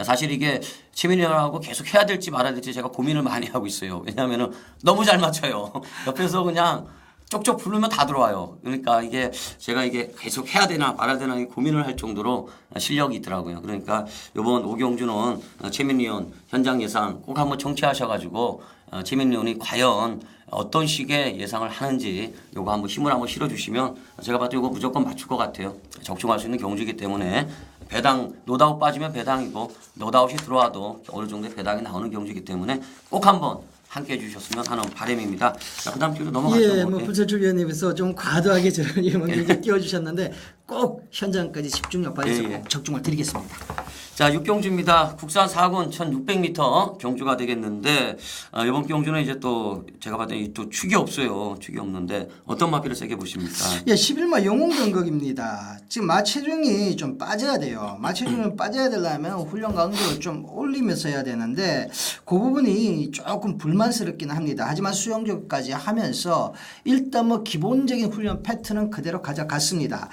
사실 이게 최민희 의원하고 계속 해야 될지 말아야 될지 제가 고민을 많이 하고 있어요. 왜냐하면 너무 잘 맞춰요. 옆에서 그냥 쪽쪽 부르면 다 들어와요. 그러니까 이게 제가 이게 계속 해야 되나 말아야 되나 고민을 할 정도로 실력이 있더라고요. 그러니까 이번 오경주는 최민희 의원 현장 예상 꼭 한번 청취하셔가지고 최민희 의원이 과연 어떤 식의 예상을 하는지 요거 한번 힘을 한번 실어주시면 제가 봐도 이거 무조건 맞출 것 같아요. 적중할 수 있는 경주이기 때문에 배당 노다웃 빠지면 배당이고 노다웃이 들어와도 어느 정도의 배당이 나오는 경주이기 때문에 꼭 한번 함께 해주셨으면 하는 바람입니다. 자, 그다음 주로 넘어가죠. 예, 뭐 불세출 위원님께서 좀 과도하게 저런 예문을 띄워주셨는데 꼭 현장까지 집중력 발휘해서 꼭 적중을 드리겠습니다. 자, 6경주입니다. 국산 4군 1600m 경주가 되겠는데 이번 경주는 이제 또 제가 봤을 때 또 축이 없어요. 축이 없는데 어떤 마피를 세게 보십니까? 예, 11마 영웅 등급입니다. 지금 마체중이 좀 빠져야 돼요. 마체중을 빠져야 되려면 훈련 강도를 좀 올리면서 해야 되는데 그 부분이 조금 불만스럽긴 합니다. 하지만 수영조까지 하면서 일단 뭐 기본적인 훈련 패턴은 그대로 가져갔습니다.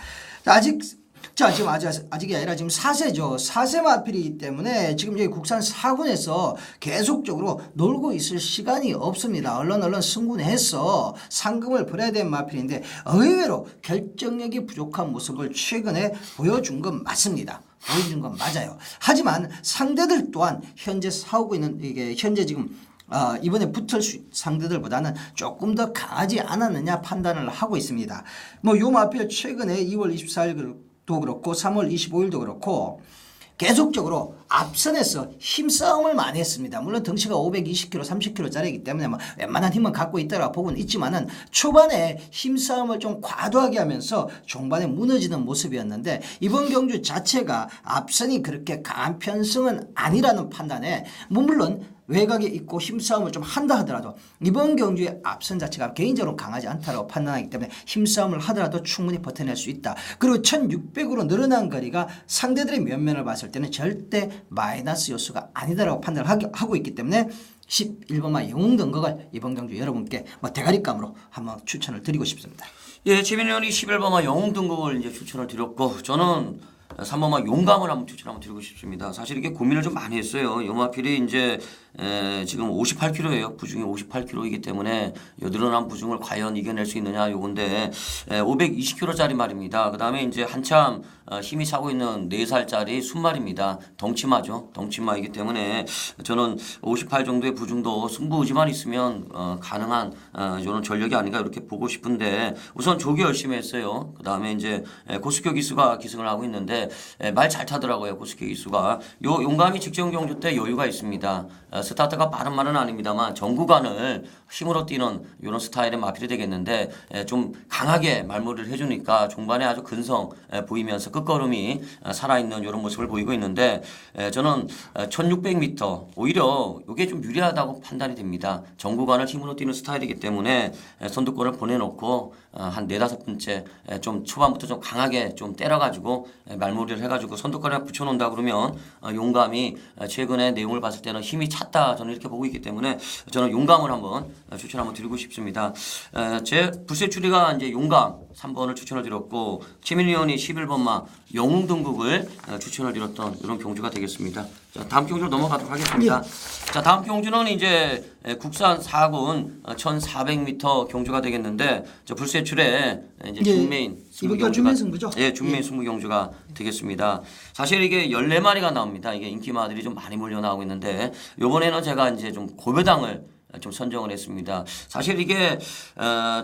지금 아직이 아니라 지금 4세죠. 4세 마필이기 때문에 지금 여기 국산 4군에서 계속적으로 놀고 있을 시간이 없습니다. 얼른 승군해서 상금을 벌어야 되는 마필인데 의외로 결정력이 부족한 모습을 최근에 보여준 건 맞습니다. 보여준 건 맞아요. 하지만 상대들 또한 현재 싸우고 있는 이게 현재 지금 이번에 붙을 상대들보다는 조금 더 강하지 않았느냐 판단을 하고 있습니다. 뭐 요 마필 최근에 2월 24일도 그렇고 3월 25일도 그렇고 계속적으로 앞선에서 힘싸움을 많이 했습니다. 물론 덩치가 520kg, 30kg짜리이기 때문에 뭐 웬만한 힘은 갖고 있다고 보고는 있지만은 초반에 힘싸움을 좀 과도하게 하면서 종반에 무너지는 모습이었는데 이번 경주 자체가 앞선이 그렇게 강한 편성은 아니라는 판단에 물론 외곽에 있고 힘싸움을 좀 한다 하더라도 이번 경주의 앞선 자체가 개인적으로 강하지 않다고 판단하기 때문에 힘싸움을 하더라도 충분히 버텨낼 수 있다. 그리고 1600으로 늘어난 거리가 상대들의 면면을 봤을 때는 절대 마이너스 요소가 아니다라고 판단을 하고 있기 때문에 11번마 영웅 등극을 이번 경주 여러분께 뭐 대가리감으로 한번 추천을 드리고 싶습니다. 예, 최민희 의원이 11번마 영웅 등극을 이제 추천을 드렸고 저는 3번마 용감을 한번 추천 한번 드리고 싶습니다. 사실 이게 고민을 좀 많이 했어요. 요마필이 이제 지금 58kg예요. 부중이 58kg이기 때문에 요 늘어난 부중을 과연 이겨낼 수 있느냐 요건데 520kg짜리 말입니다. 그다음에 이제 한참 힘이 차고 있는 4살짜리 순말입니다. 덩치마죠. 덩치마이기 때문에 저는 58 정도의 부중도 승부지만 있으면 가능한 이런 전력이 아닌가 이렇게 보고 싶은데 우선 조기 열심히 했어요. 그다음에 이제 고스교 기수가 기승을 하고 있는데 말 잘 타더라고요. 고스교 기수가. 요 용감이 직전 경주 때 여유가 있습니다. 스타트가 빠른 말은 아닙니다만 전 구간을 힘으로 뛰는 이런 스타일의 마필이 되겠는데 좀 강하게 말무리를 해주니까 종반에 아주 근성 보이면서 끝걸음이 살아있는 이런 모습을 보이고 있는데 저는 1600m 오히려 이게 좀 유리하다고 판단이 됩니다. 전 구간을 힘으로 뛰는 스타일이기 때문에 선두권을 보내놓고 한 4-5번째 좀 초반부터 좀 강하게 좀 때려가지고 말무리를 해가지고 선두권에 붙여놓는다 그러면 용감이 최근에 내용을 봤을 때는 힘이 찼다 저는 이렇게 보고 있기 때문에 저는 용감을 한번 추천 한번 드리고 싶습니다. 제 불세출이가 이제 용감 3번을 추천을 드렸고 최민희 의원이 11번마 영웅 등극을 추천을 드렸던 이런 경주가 되겠습니다. 자, 다음 경주로 넘어가도록 하겠습니다. 자, 다음 경주는 이제 국산 4군 1400m 경주가 되겠는데 저 불세출에 이제 준메인 승부 경주가 준메인 승부죠? 예, 준메인 승부 경주가 되겠습니다. 사실 이게 14마리가 나옵니다. 이게 인기마들이 좀 많이 몰려 나오고 있는데 이번에는 제가 이제 좀 고배당을 좀 선정을 했습니다. 사실 이게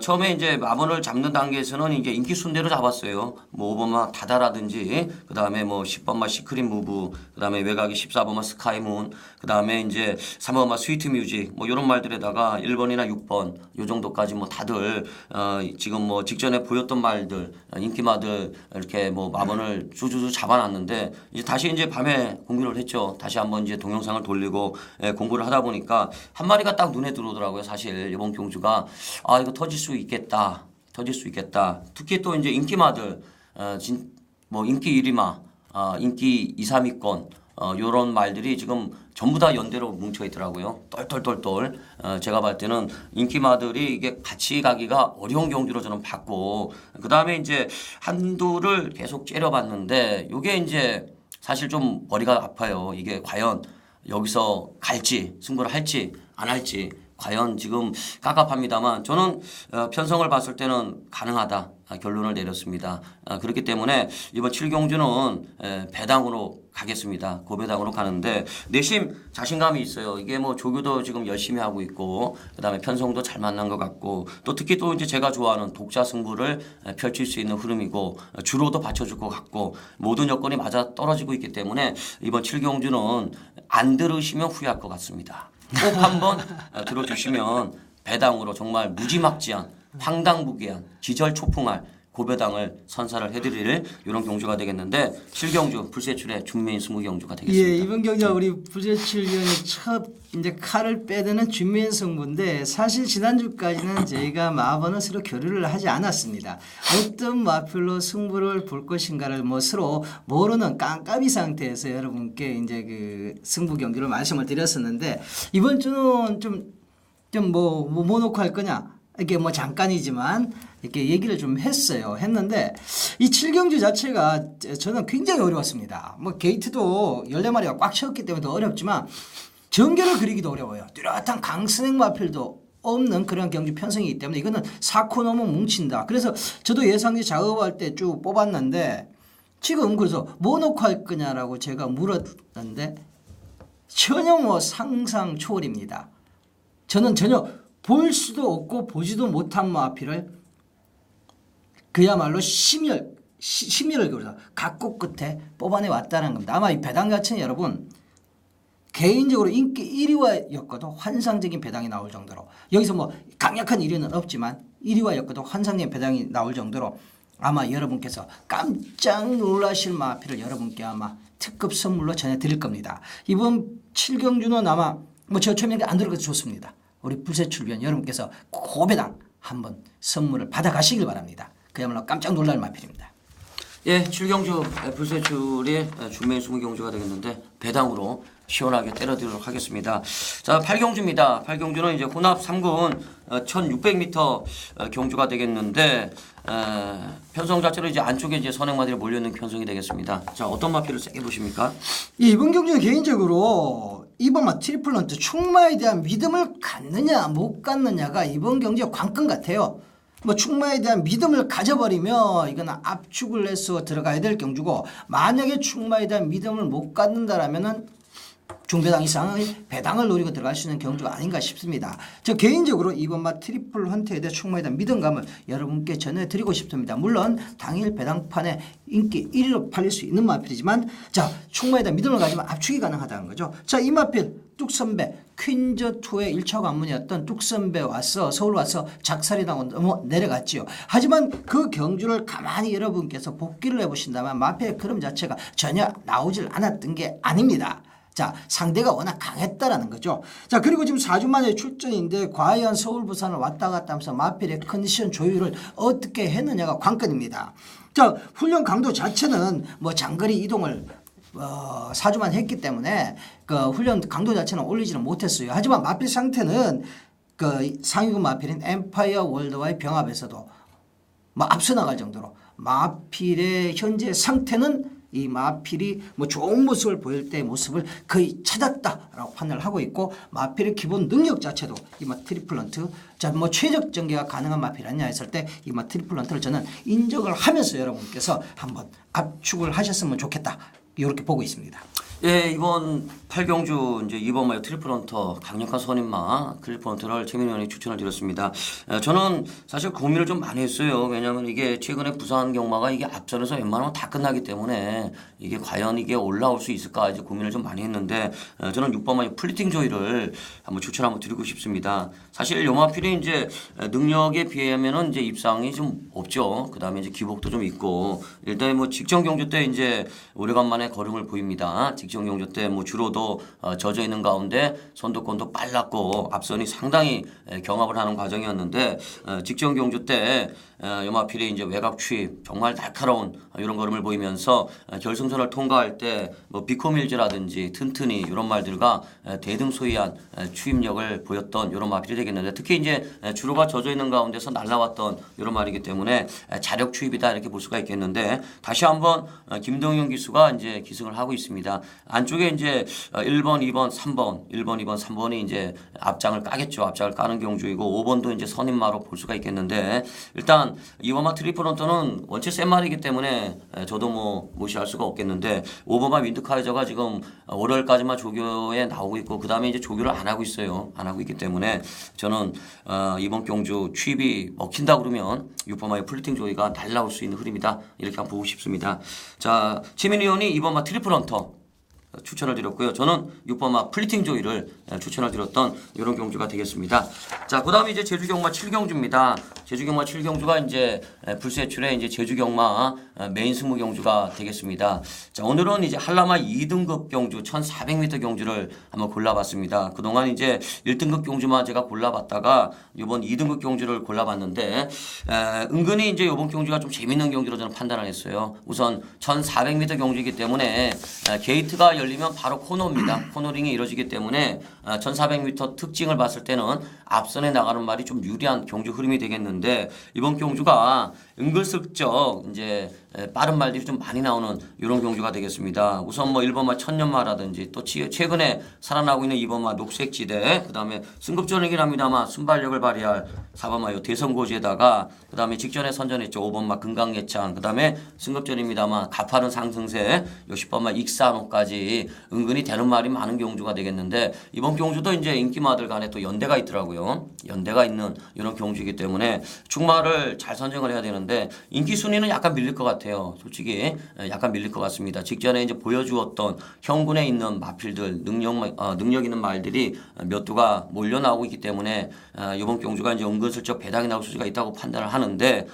처음에 이제 마번을 잡는 단계에서는 이제 인기 순대로 잡았어요. 뭐 5번마 다다라든지 그다음에 뭐 10번마 시크릿 무브, 그다음에 외곽이 14번마 스카이문, 그다음에 이제 3번마 스위트 뮤직 뭐 이런 말들에다가 1번이나 6번 요 정도까지 뭐 다들 지금 뭐 직전에 보였던 말들 인기마들 이렇게 뭐 마번을 쭈쭈쭈 잡아놨는데 이제 다시 이제 밤에 공개를 했죠. 다시 한번 이제 동영상을 돌리고 공부를 하다 보니까 한 마리가 딱 눈에 들어오더라고요. 사실 이번 경주가 이거 터질 수 있겠다. 특히 또 이제 인기마들 뭐 인기 1위마, 인기 2, 3위권 요런 말들이 지금 전부 다 연대로 뭉쳐 있더라고요. 똘똘똘똘. 제가 봤을 때는 인기마들이 이게 같이 가기가 어려운 경주로 저는 봤고 그다음에 이제 한두를 계속 째려봤는데 요게 이제 사실 좀 머리가 아파요. 이게 과연 여기서 갈지 승부를 할지 안 할지 과연 지금 깝깝합니다만 저는 편성을 봤을 때는 가능하다 결론을 내렸습니다. 그렇기 때문에 이번 7경주는 배당으로 가겠습니다. 고배당으로 가는데 내심 자신감이 있어요. 이게 뭐 조교도 지금 열심히 하고 있고 그다음에 편성도 잘 만난 것 같고 또 특히 또 이제 제가 좋아하는 독자 승부를 펼칠 수 있는 흐름이고 주로도 받쳐줄 것 같고 모든 여건이 맞아 떨어지고 있기 때문에 이번 7경주는 안 들으시면 후회할 것 같습니다. 꼭 한번 들어주시면 배당으로 정말 무지막지한 황당무계한 지절초풍할 고배당을 선사를 해드릴 이런 경주가 되겠는데 7경주 불세출의 준메인 20경주가 되겠습니다. 예, 이번 경주가 우리 불세출위원이 첫 이제 칼을 빼드는 준메인 승부인데 사실 지난주까지는 저희가 마번은 서로 교류를 하지 않았습니다. 어떤 마필로 승부를 볼 것인가를 뭐 서로 모르는 깜깜이 상태에서 여러분께 이제 그 승부 경주를 말씀을 드렸었는데 이번 주는 좀 뭐 놓고 할 거냐? 이게 뭐 잠깐이지만 이렇게 얘기를 좀 했는데 이 7경주 자체가 저는 굉장히 어려웠습니다. 뭐 게이트도 14마리가 꽉 채웠기 때문에 더 어렵지만 전개를 그리기도 어려워요. 뚜렷한 강스낵 마필도 없는 그런 경주 편성이기 때문에 이거는 4코 넘으면 뭉친다. 그래서 저도 예상지 작업할 때 쭉 뽑았는데 지금 그래서 뭐 놓고 할 거냐라고 제가 물었는데 전혀 뭐 상상 초월입니다. 저는 전혀 볼 수도 없고 보지도 못한 마필을 그야말로 심혈을 기울여서 각국 끝에 뽑아내 왔다는 겁니다. 아마 이 배당 자체는 여러분 개인적으로 인기 1위와 엮어도 환상적인 배당이 나올 정도로 여기서 뭐 강력한 1위는 없지만 1위와 엮어도 환상적인 배당이 나올 정도로 아마 여러분께서 깜짝 놀라실 마필을 여러분께 아마 특급 선물로 전해드릴 겁니다. 이번 7경주는 아마 뭐 저 처음에 안 들어가도 좋습니다. 우리 불세출위원 여러분께서 고배당 한번 선물을 받아가시길 바랍니다. 그야말로 깜짝 놀랄 마필입니다. 예, 7경주 불세출의 준메인 20경주가 되겠는데 배당으로 시원하게 때려드리도록 하겠습니다. 자, 8경주입니다. 8경주는 이제 혼합 3군 1600m 경주가 되겠는데 편성 자체로 이제 안쪽에 이제 선행마들이 몰려있는 편성이 되겠습니다. 자, 어떤 마필을 세게 보십니까? 이번 경주는 개인적으로 이번 트리플런트 충마에 대한 믿음을 갖느냐 못 갖느냐가 이번 경주의 관건 같아요. 뭐 충마에 대한 믿음을 가져버리면 이거는 압축을 해서 들어가야 될 경주고 만약에 충마에 대한 믿음을 못 갖는다라면은 중배당 이상의 배당을 노리고 들어갈 수 있는 경주가 아닌가 싶습니다. 저 개인적으로 이번 트리플 헌트에 대해 충마에 대한 믿음감을 여러분께 전해드리고 싶습니다. 물론 당일 배당판에 인기 1위로 팔릴 수 있는 마필이지만 자 충마에 대한 믿음을 가지면 압축이 가능하다는 거죠. 자 이 마필 뚝선배 퀸저2의 1차 관문이었던 뚝선배 와서 서울 와서 작살이 나고 내려갔지요. 하지만 그 경주를 가만히 여러분께서 복기를 해보신다면 마필의 흐름 자체가 전혀 나오질 않았던 게 아닙니다. 자, 상대가 워낙 강했다라는 거죠. 자, 그리고 지금 4주 만에 출전인데 과연 서울, 부산을 왔다 갔다 하면서 마필의 컨디션 조율을 어떻게 했느냐가 관건입니다. 자, 훈련 강도 자체는 뭐 장거리 이동을 4주만 했기 때문에 그 훈련 강도 자체는 올리지는 못했어요. 하지만 마필 상태는 그 상위군 마필인 엠파이어 월드와의 병합에서도 뭐 앞서 나갈 정도로 마필의 현재 상태는 이 마필이 뭐 좋은 모습을 보일 때의 모습을 거의 찾았다라고 판단을 하고 있고 마필의 기본 능력 자체도 이 트리플런트 자 뭐 최적 전개가 가능한 마필 아니냐 했을 때 이 트리플런트를 저는 인정을 하면서 여러분께서 한번 압축을 하셨으면 좋겠다. 이렇게 보고 있습니다. 예, 이번 8경주 이제 2번 마이 트리플 헌터 강력한 선임마 트리플 헌터를 최민희 의원이 추천을 드렸습니다. 저는 사실 고민을 좀 많이 했어요. 왜냐하면 이게 최근에 부산 경마가 이게 앞전에서 웬만하면 다 끝나기 때문에 이게 과연 이게 올라올 수 있을까 이제 고민을 좀 많이 했는데 저는 6번 마이 플리팅 조이를 한번 추천 한번 드리고 싶습니다. 사실 요마필이 이제 능력에 비하면은 이제 입상이 좀 없죠. 그 다음에 이제 기복도 좀 있고 일단 뭐 직전 경주 때 이제 오래간만에 걸음을 보입니다. 직전 경주 때 뭐 주로도 젖어 있는 가운데 선두권도 빨랐고 앞선이 상당히 경합을 하는 과정이었는데 직전 경주 때 요마필이 이제 외곽 추입 정말 날카로운 이런 걸음을 보이면서 결승선을 통과할 때 뭐 비코밀즈라든지 튼튼히 이런 말들과 대등소이한 추입력을 보였던 이런 마필이 되겠는데 특히 이제 주로가 젖어 있는 가운데서 날라왔던 이런 말이기 때문에 자력 추입이다 이렇게 볼 수가 있겠는데 다시 한번 김동현 기수가 이제 기승을 하고 있습니다. 안쪽에 이제 1번, 2번, 3번, 1번, 2번, 3번이 이제 앞장을 까겠죠. 앞장을 까는 경주이고 5번도 이제 선임마로 볼 수가 있겠는데 일단 이번마 트리플 헌터는 원체 센 말이기 때문에 저도 뭐 무시할 수가 없겠는데 5번마 윈드카이저가 지금 월요일까지만 조교에 나오고 있고 그 다음에 이제 조교를 안 하고 있어요. 안 하고 있기 때문에 저는 이번 경주 취입이 먹힌다 그러면 6번마의 플리팅 조이가 날라올 수 있는 흐름이다 이렇게 한번 보고 싶습니다. 자, 최민희 의원이 이번마 트리플 헌터 추천을 드렸고요. 저는 6번마 플리팅 조이를 추천을 드렸던 이런 경주가 되겠습니다. 자, 그 다음에 이제 제주경마 7경주입니다. 제주경마 7경주가 이제 불세출의 이제 제주경마 메인 승무 경주가 되겠습니다. 자, 오늘은 이제 한라마 2등급 경주 1400m 경주를 한번 골라봤습니다. 그동안 이제 1등급 경주만 제가 골라봤다가 이번 2등급 경주를 골라봤는데 은근히 이제 이번 경주가 좀 재밌는 경주로 저는 판단을 했어요. 우선 1400m 경주이기 때문에 게이트가 열리면 바로 코너입니다. 코너링이 이루어지기 때문에 1400m 특징을 봤을 때는 앞선에 나가는 말이 좀 유리한 경주 흐름이 되겠는데 이번 경주가 은근슬쩍 이제 빠른 말들이 좀 많이 나오는 이런 경주가 되겠습니다. 우선 뭐 1번마 천년마라든지 또 최근에 살아나고 있는 2번마 녹색지대 그다음에 승급전이긴 합니다만 순발력을 발휘할 4번마 대성고지에다가 그다음에 직전에 선전했죠. 5번마 금강예창 그다음에 승급전입니다만 가파른 상승세 10번마 익산호까지 은근히 되는 말이 많은 경주가 되겠는데 이번 경주도 이제 인기마들 간에 또 연대가 있더라고요. 연대가 있는 이런 경주이기 때문에 축마를 잘 선정을 해야 되는데 인기 순위는 약간 밀릴 것 같아요. 솔직히 약간 밀릴 것 같습니다. 직전에 이제 보여주었던 현군에 있는 마필들 능력 있는 말들이 몇 두가 몰려 나오고 있기 때문에 이번 경주가 이제 은근슬쩍 배당이 나올 수가 있다고 판단을 하는데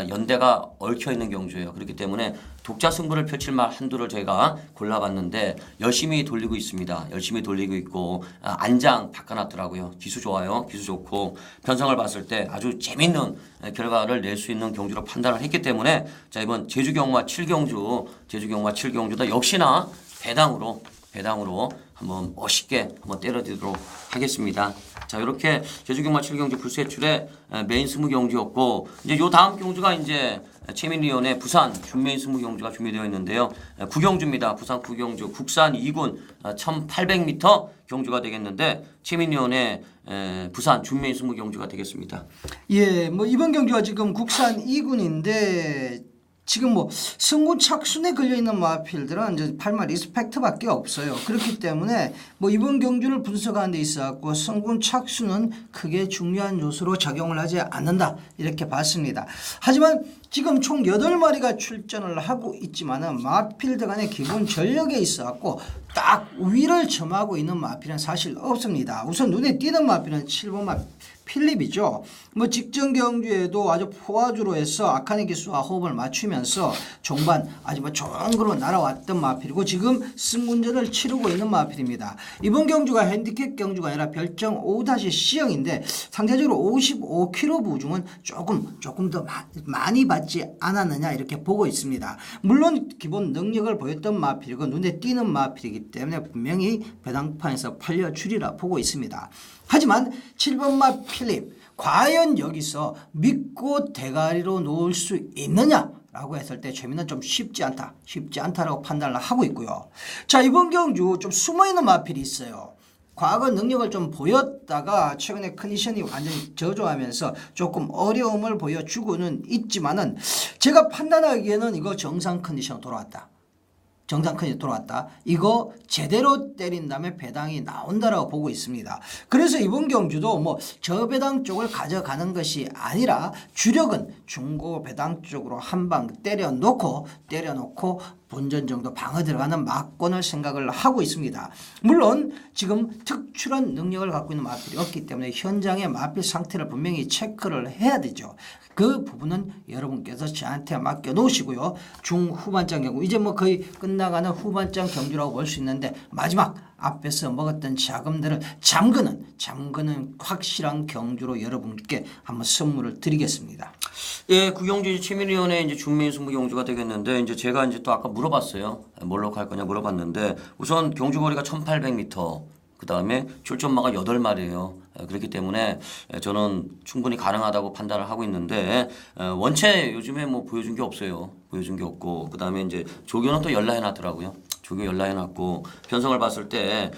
연대가 얽혀 있는 경주예요. 그렇기 때문에 독자 승부를 펼칠 말 한두를 저희가 골라봤는데 열심히 돌리고 있습니다. 열심히 돌리고 있고 안장 바꿔놨더라고요. 기수 좋아요. 기수 좋고 편성을 봤을 때 아주 재밌는 결과를 낼 수 있는 경주로 판단을 했기 때문에 자 이번 제주경마 7경주도 역시나 배당으로 한번 멋있게 한번 때려드리도록 하겠습니다. 자 이렇게 제주경마 7경주 불세출의 메인 승무 경주였고 이제 요 다음 경주가 이제 최민희 의원의 부산 준메인 승무 경주가 준비되어 있는데요. 9경주입니다. 부산 9경주 국산 2군 1800m 경주가 되겠는데 최민희 의원의 부산 준메인 승무 경주가 되겠습니다. 예, 뭐 이번 경주가 지금 국산 2군인데 지금 뭐 승군 착순에 걸려 있는 마필들은 이제 8마 리스펙트밖에 없어요. 그렇기 때문에 뭐 이번 경주를 분석하는 데 있어서 승군 착순은 크게 중요한 요소로 작용을 하지 않는다 이렇게 봤습니다. 하지만 지금 총 8마리가 출전을 하고 있지만은 마필들 간의 기본 전력에 있어서 딱 위를 점하고 있는 마필은 사실 없습니다. 우선 눈에 띄는 마필은 7번마 필립이죠. 뭐 직전 경주에도 아주 포화주로 해서 아카네 기수와 호흡을 맞추면서 종반 아주 뭐 좋은 거로 날아왔던 마필이고 지금 승군전을 치르고 있는 마필입니다. 이번 경주가 핸디캡 경주가 아니라 별정 5-C형인데 상대적으로 55kg 부중은 조금 더 많이 받지 않았느냐 이렇게 보고 있습니다. 물론 기본 능력을 보였던 마필이고 눈에 띄는 마필이기 때문에 분명히 배당판에서 팔려주리라 보고 있습니다. 하지만 7번마 필립 과연 여기서 믿고 대가리로 놓을 수 있느냐라고 했을 때 최민은 좀 쉽지 않다라고 판단을 하고 있고요. 자 이번 경주 좀 숨어있는 마필이 있어요. 과거 능력을 좀 보였다가 최근에 컨디션이 완전히 저조하면서 조금 어려움을 보여주고는 있지만은 제가 판단하기에는 이거 정상 컨디션 돌아왔다. 정상큰이 돌아왔다. 이거 제대로 때린 다음에 배당이 나온다라고 보고 있습니다. 그래서 이번 경주도 뭐 저배당 쪽을 가져가는 것이 아니라 주력은 중고 배당 쪽으로 한 방 때려놓고 본전 정도 방어 들어가는 막권을 생각을 하고 있습니다. 물론 지금 특출한 능력을 갖고 있는 마필이 없기 때문에 현장의 마필 상태를 분명히 체크를 해야 되죠. 그 부분은 여러분께서 저한테 맡겨 놓으시고요. 중후반장 경주 이제 뭐 거의 끝나가는 후반장 경주라고 볼 수 있는데 마지막 앞에서 먹었던 자금들을 잠그는 확실한 경주로 여러분께 한번 선물을 드리겠습니다. 예, 구경주 최민희위원회 이제 준매 승부 경주가 되겠는데 이제 제가 이제 또 아까 물어봤어요. 뭘로 갈 거냐 물어봤는데 우선 경주 거리가 1,800m. 그 다음에 출전마가 8마리예요. 그렇기 때문에 저는 충분히 가능하다고 판단을 하고 있는데 원체 요즘에 뭐 보여준 게 없어요. 보여준 게 없고 그 다음에 이제 조교는 또 연락해놨더라고요. 조교 연락해놨고 편성을 봤을 때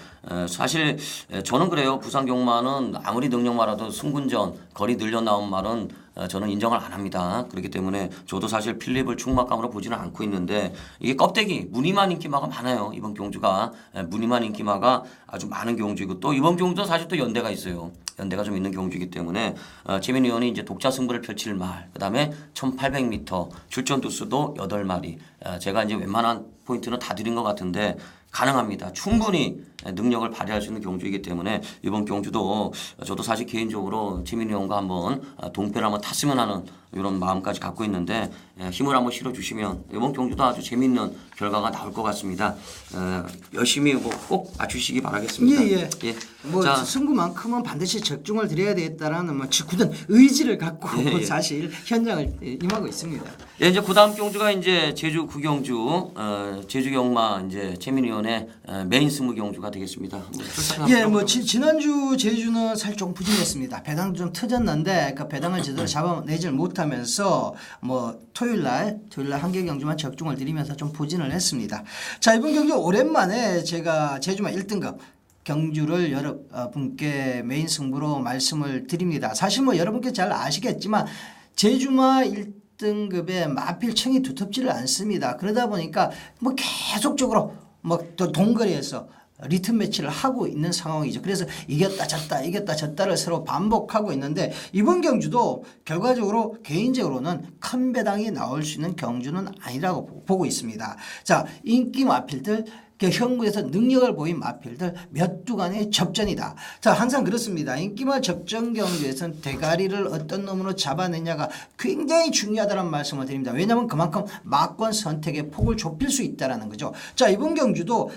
사실 저는 그래요. 부산 경마는 아무리 능력 말아도 승군전 거리 늘려 나온 말은 저는 인정을 안 합니다. 그렇기 때문에 저도 사실 필립을 충막감으로 보지는 않고 있는데 이게 껍데기 무늬만 인기마가 많아요. 이번 경주가 무늬만 인기마가 아주 많은 경주이고 또 이번 경주도 사실 또 연대가 있어요. 연대가 좀 있는 경주이기 때문에 최민희 의원이 이제 독자 승부를 펼칠 말 그다음에 1,800m 출전 두수도 8마리 제가 이제 웬만한 포인트는 다 드린 것 같은데 가능합니다. 충분히 능력을 발휘할 수 있는 경주이기 때문에 이번 경주도 저도 사실 개인적으로 최민희 의원과 한번 동패를 한번 탔으면 하는 이런 마음까지 갖고 있는데 힘을 한번 실어주시면 이번 경주도 아주 재밌는 결과가 나올 것 같습니다. 열심히 뭐 꼭 맞추시기 바라겠습니다. 예. 뭐 자, 승부만큼은 반드시 적중을 드려야 되겠다라는 뭐 굳은 의지를 갖고 예. 사실 현장을 임하고 있습니다. 예, 이제 그다음 경주가 이제 제주 구경주 제주 경마 이제 최민희 의원의 메인 승부 경주가 되겠습니다. 예, 뭐 지난주 제주는 사실 좀 부진했습니다. 배당 좀 터졌는데 그 배당을 제대로 잡아내질 못하면서 뭐 토요일 날 한개 경주만 적중을 드리면서 좀 부진을 했습니다. 자, 이번 경주 오랜만에 제가 제주마 1등급 경주를 여러분께 메인 승부로 말씀을 드립니다. 사실 뭐 여러분께 잘 아시겠지만 제주마 1등급의 마필청이 두텁지를 않습니다. 그러다 보니까 뭐 계속적으로 뭐 또 동거리에서 리듬 매치를 하고 있는 상황이죠. 그래서 이겼다 졌다를 서로 반복하고 있는데 이번 경주도 결과적으로 개인적으로는 큰 배당이 나올 수 있는 경주는 아니라고 보고 있습니다. 자, 인기 마필들 형무에서 능력을 보인 마필들 몇 주간의 접전이다. 자, 항상 그렇습니다. 인기마 접전 경주에서는 대가리를 어떤 놈으로 잡아내냐가 굉장히 중요하다는 말씀을 드립니다. 왜냐하면 그만큼 막권 선택의 폭을 좁힐 수 있다는 거죠. 자, 이번 경주도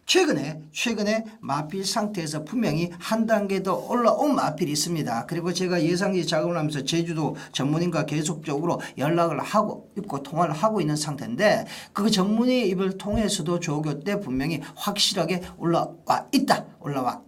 최근에 마필 상태에서 분명히 한 단계 더 올라온 마필이 있습니다. 그리고 제가 예상지 작업을 하면서 제주도 전문인과 계속적으로 연락을 하고 있고 통화를 하고 있는 상태인데 그 전문의 입을 통해서도 조교 때 분명히 확실하게 올라와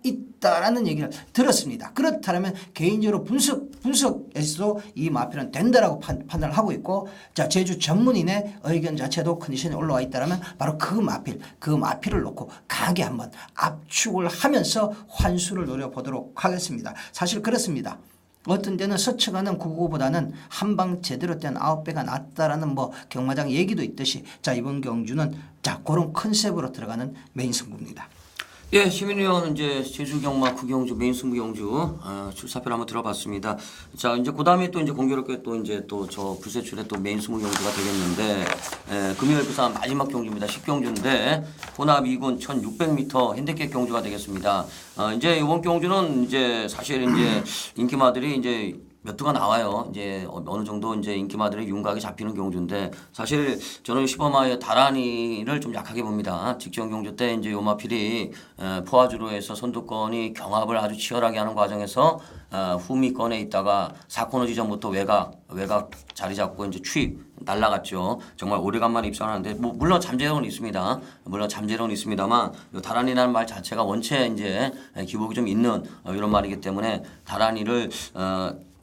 있다라는 얘기를 들었습니다. 그렇다면 개인적으로 분석에서도 이 마필은 된다라고 판단을 하고 있고 자, 제주 전문인의 의견 자체도 컨디션이 올라와 있다라면 바로 그 마필을 놓고 강하게 한번 압축을 하면서 환수를 노려보도록 하겠습니다. 사실 그렇습니다. 어떤 데는 스쳐가는 999보다는 한 방 제대로 뗀 9배가 낫다라는 뭐 경마장 얘기도 있듯이 자, 이번 경주는 자, 그런 컨셉으로 들어가는 메인 승부입니다. 예, 시민위 원은 이제 제주 경마 구경주 메인 승부 경주 출사표를 한번 들어봤습니다. 자, 이제 그다음에 또 이제 공교롭게 또 이제 또 저 불세출의 또 메인 승부 경주가 되겠는데 금요일 부산 마지막 경주입니다. 10경주인데 혼합 2군 1,600m 핸디캡 경주가 되겠습니다. 이제 이번 경주는 이제 사실 이제 인기마들이 이제 몇 두가 나와요. 이제 어느 정도 이제 인기마들의 윤곽이 잡히는 경주인데 사실 저는 시범아의 다란이를 좀 약하게 봅니다. 직전 경주 때 이제 요마필이 포화주로 해서 선두권이 경합을 아주 치열하게 하는 과정에서 후미권에 있다가 4코너 지점부터 외곽 자리 잡고 이제 추입 날라갔죠. 정말 오래간만에 입상하는데 뭐 물론 잠재력은 있습니다. 있습니다만 다란이라는 말 자체가 원체 이제 기복이 좀 있는 이런 말이기 때문에 다란이를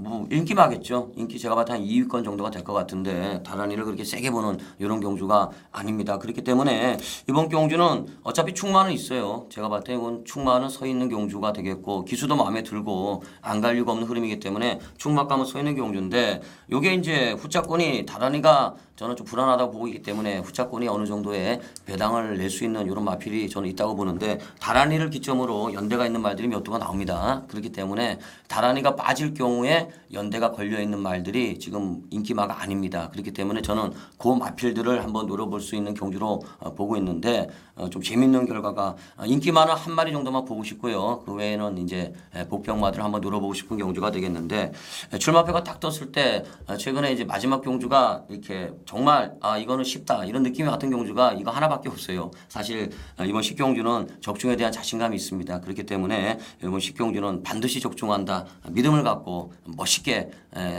뭐 인기마겠죠. 인기 제가 봤을 때 한 2위권 정도가 될 것 같은데 다란이를 그렇게 세게 보는 이런 경주가 아닙니다. 그렇기 때문에 이번 경주는 어차피 충마는 있어요. 제가 봤을 때 이건 충마는 서 있는 경주가 되겠고 기수도 마음에 들고 안 갈 이유가 없는 흐름이기 때문에 충마 가면 서 있는 경주인데 요게 이제 후차권이 다란이가 저는 좀 불안하다고 보고 있기 때문에 후차권이 어느 정도의 배당을 낼 수 있는 이런 마필이 저는 있다고 보는데 다란이를 기점으로 연대가 있는 말들이 몇 도가 나옵니다. 그렇기 때문에 다란이가 빠질 경우에 연대가 걸려 있는 말들이 지금 인기마가 아닙니다. 그렇기 때문에 저는 그 마필들을 한번 노려볼 수 있는 경주로 보고 있는데 좀 재밌는 결과가 인기마는 한 마리 정도만 보고 싶고요. 그 외에는 이제 복병마들 한번 노려보고 싶은 경주가 되겠는데 출마표가 딱 떴을 때 최근에 이제 마지막 경주가 이렇게 정말 이거는 쉽다 이런 느낌이 같은 경주가 이거 하나밖에 없어요. 사실 이번 식경주는 적중에 대한 자신감이 있습니다. 그렇기 때문에 이번 식경주는 반드시 적중한다 믿음을 갖고 멋있게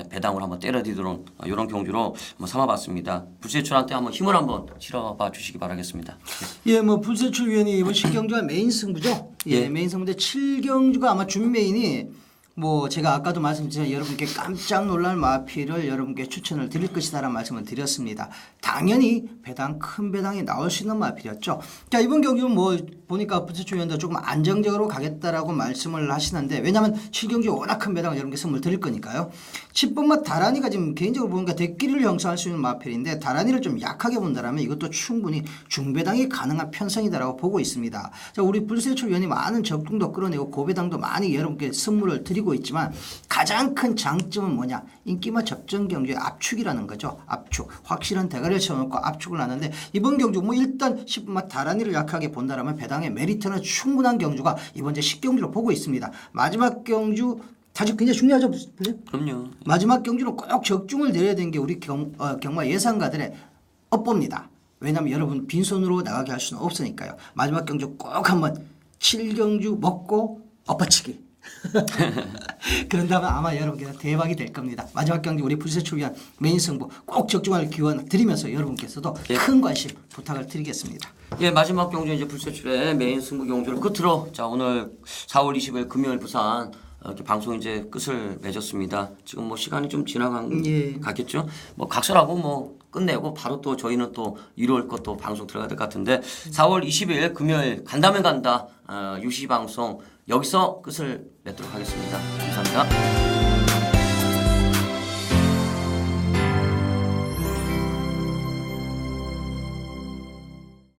배당을 한번 때려디도록 이런 경주로 한번 삼아봤습니다. 불세출한테 한번 힘을 한번 실어봐 주시기 바라겠습니다. 예, 뭐 불세출 위원이 이번 10경주가 메인 승부죠. 예, 메인 승부인데 7경주가 아마 준메인이 뭐 제가 아까도 말씀드렸지만 여러분께 깜짝 놀랄 마필을 여러분께 추천을 드릴 것이다라는 말씀을 드렸습니다. 당연히 배당 큰 배당이 나올 수 있는 마필이었죠. 자, 이번 경기는 뭐 보니까 부채출 위원도 조금 안정적으로 가겠다라고 말씀을 하시는데 왜냐하면 7경주 워낙 큰 배당을 여러분께 선물 드릴 거니까요. 10번마 다란이가 지금 개인적으로 보니까 대끼리를 형성할 수 있는 마필인데 다란이를 좀 약하게 본다라면 이것도 충분히 중배당이 가능한 편성이다라고 보고 있습니다. 자, 우리 불세출 위원이 많은 적중도 끌어내고 고배당도 많이 여러분께 선물을 드리고 있지만 가장 큰 장점은 뭐냐? 인기마 접전 경주의 압축이라는 거죠. 압축. 확실한 대가리를 세워놓고 압축을 하는데 이번 경주 뭐 일단 10번마 다란이를 약하게 본다라면 배당의 메리트는 충분한 경주가 이번 제 10경주로 보고 있습니다. 마지막 경주 사실 굉장히 중요하죠. 그럼요. 마지막 경주는 꼭 적중을 내려야 되는 게 우리 경마 예상가들의 업보입니다. 왜냐하면 여러분 빈손으로 나가게 할 수는 없으니까요. 마지막 경주 꼭 한번 7경주 먹고 엎어치기. 그런다면 아마 여러분께서 대박이 될 겁니다. 마지막 경기 우리 불세출 위한 메인 승부 꼭 적중할 기원 드리면서 여러분께서도 큰 관심 부탁을 드리겠습니다. 예, 마지막 경주 이제 불세출의 메인 승부 경주를 끝으로 자 오늘 4월 20일 금요일 부산 이렇게 방송 이제 끝을 맺었습니다. 지금 뭐 시간이 좀 갔겠죠. 뭐 각설하고 뭐 끝내고 바로 또 저희는 또 일요일 것도 방송 들어가야 될 것 같은데 4월 20일 금요일 간다면 간다 UC 방송 여기서 끝을 맺도록 하겠습니다. 감사합니다.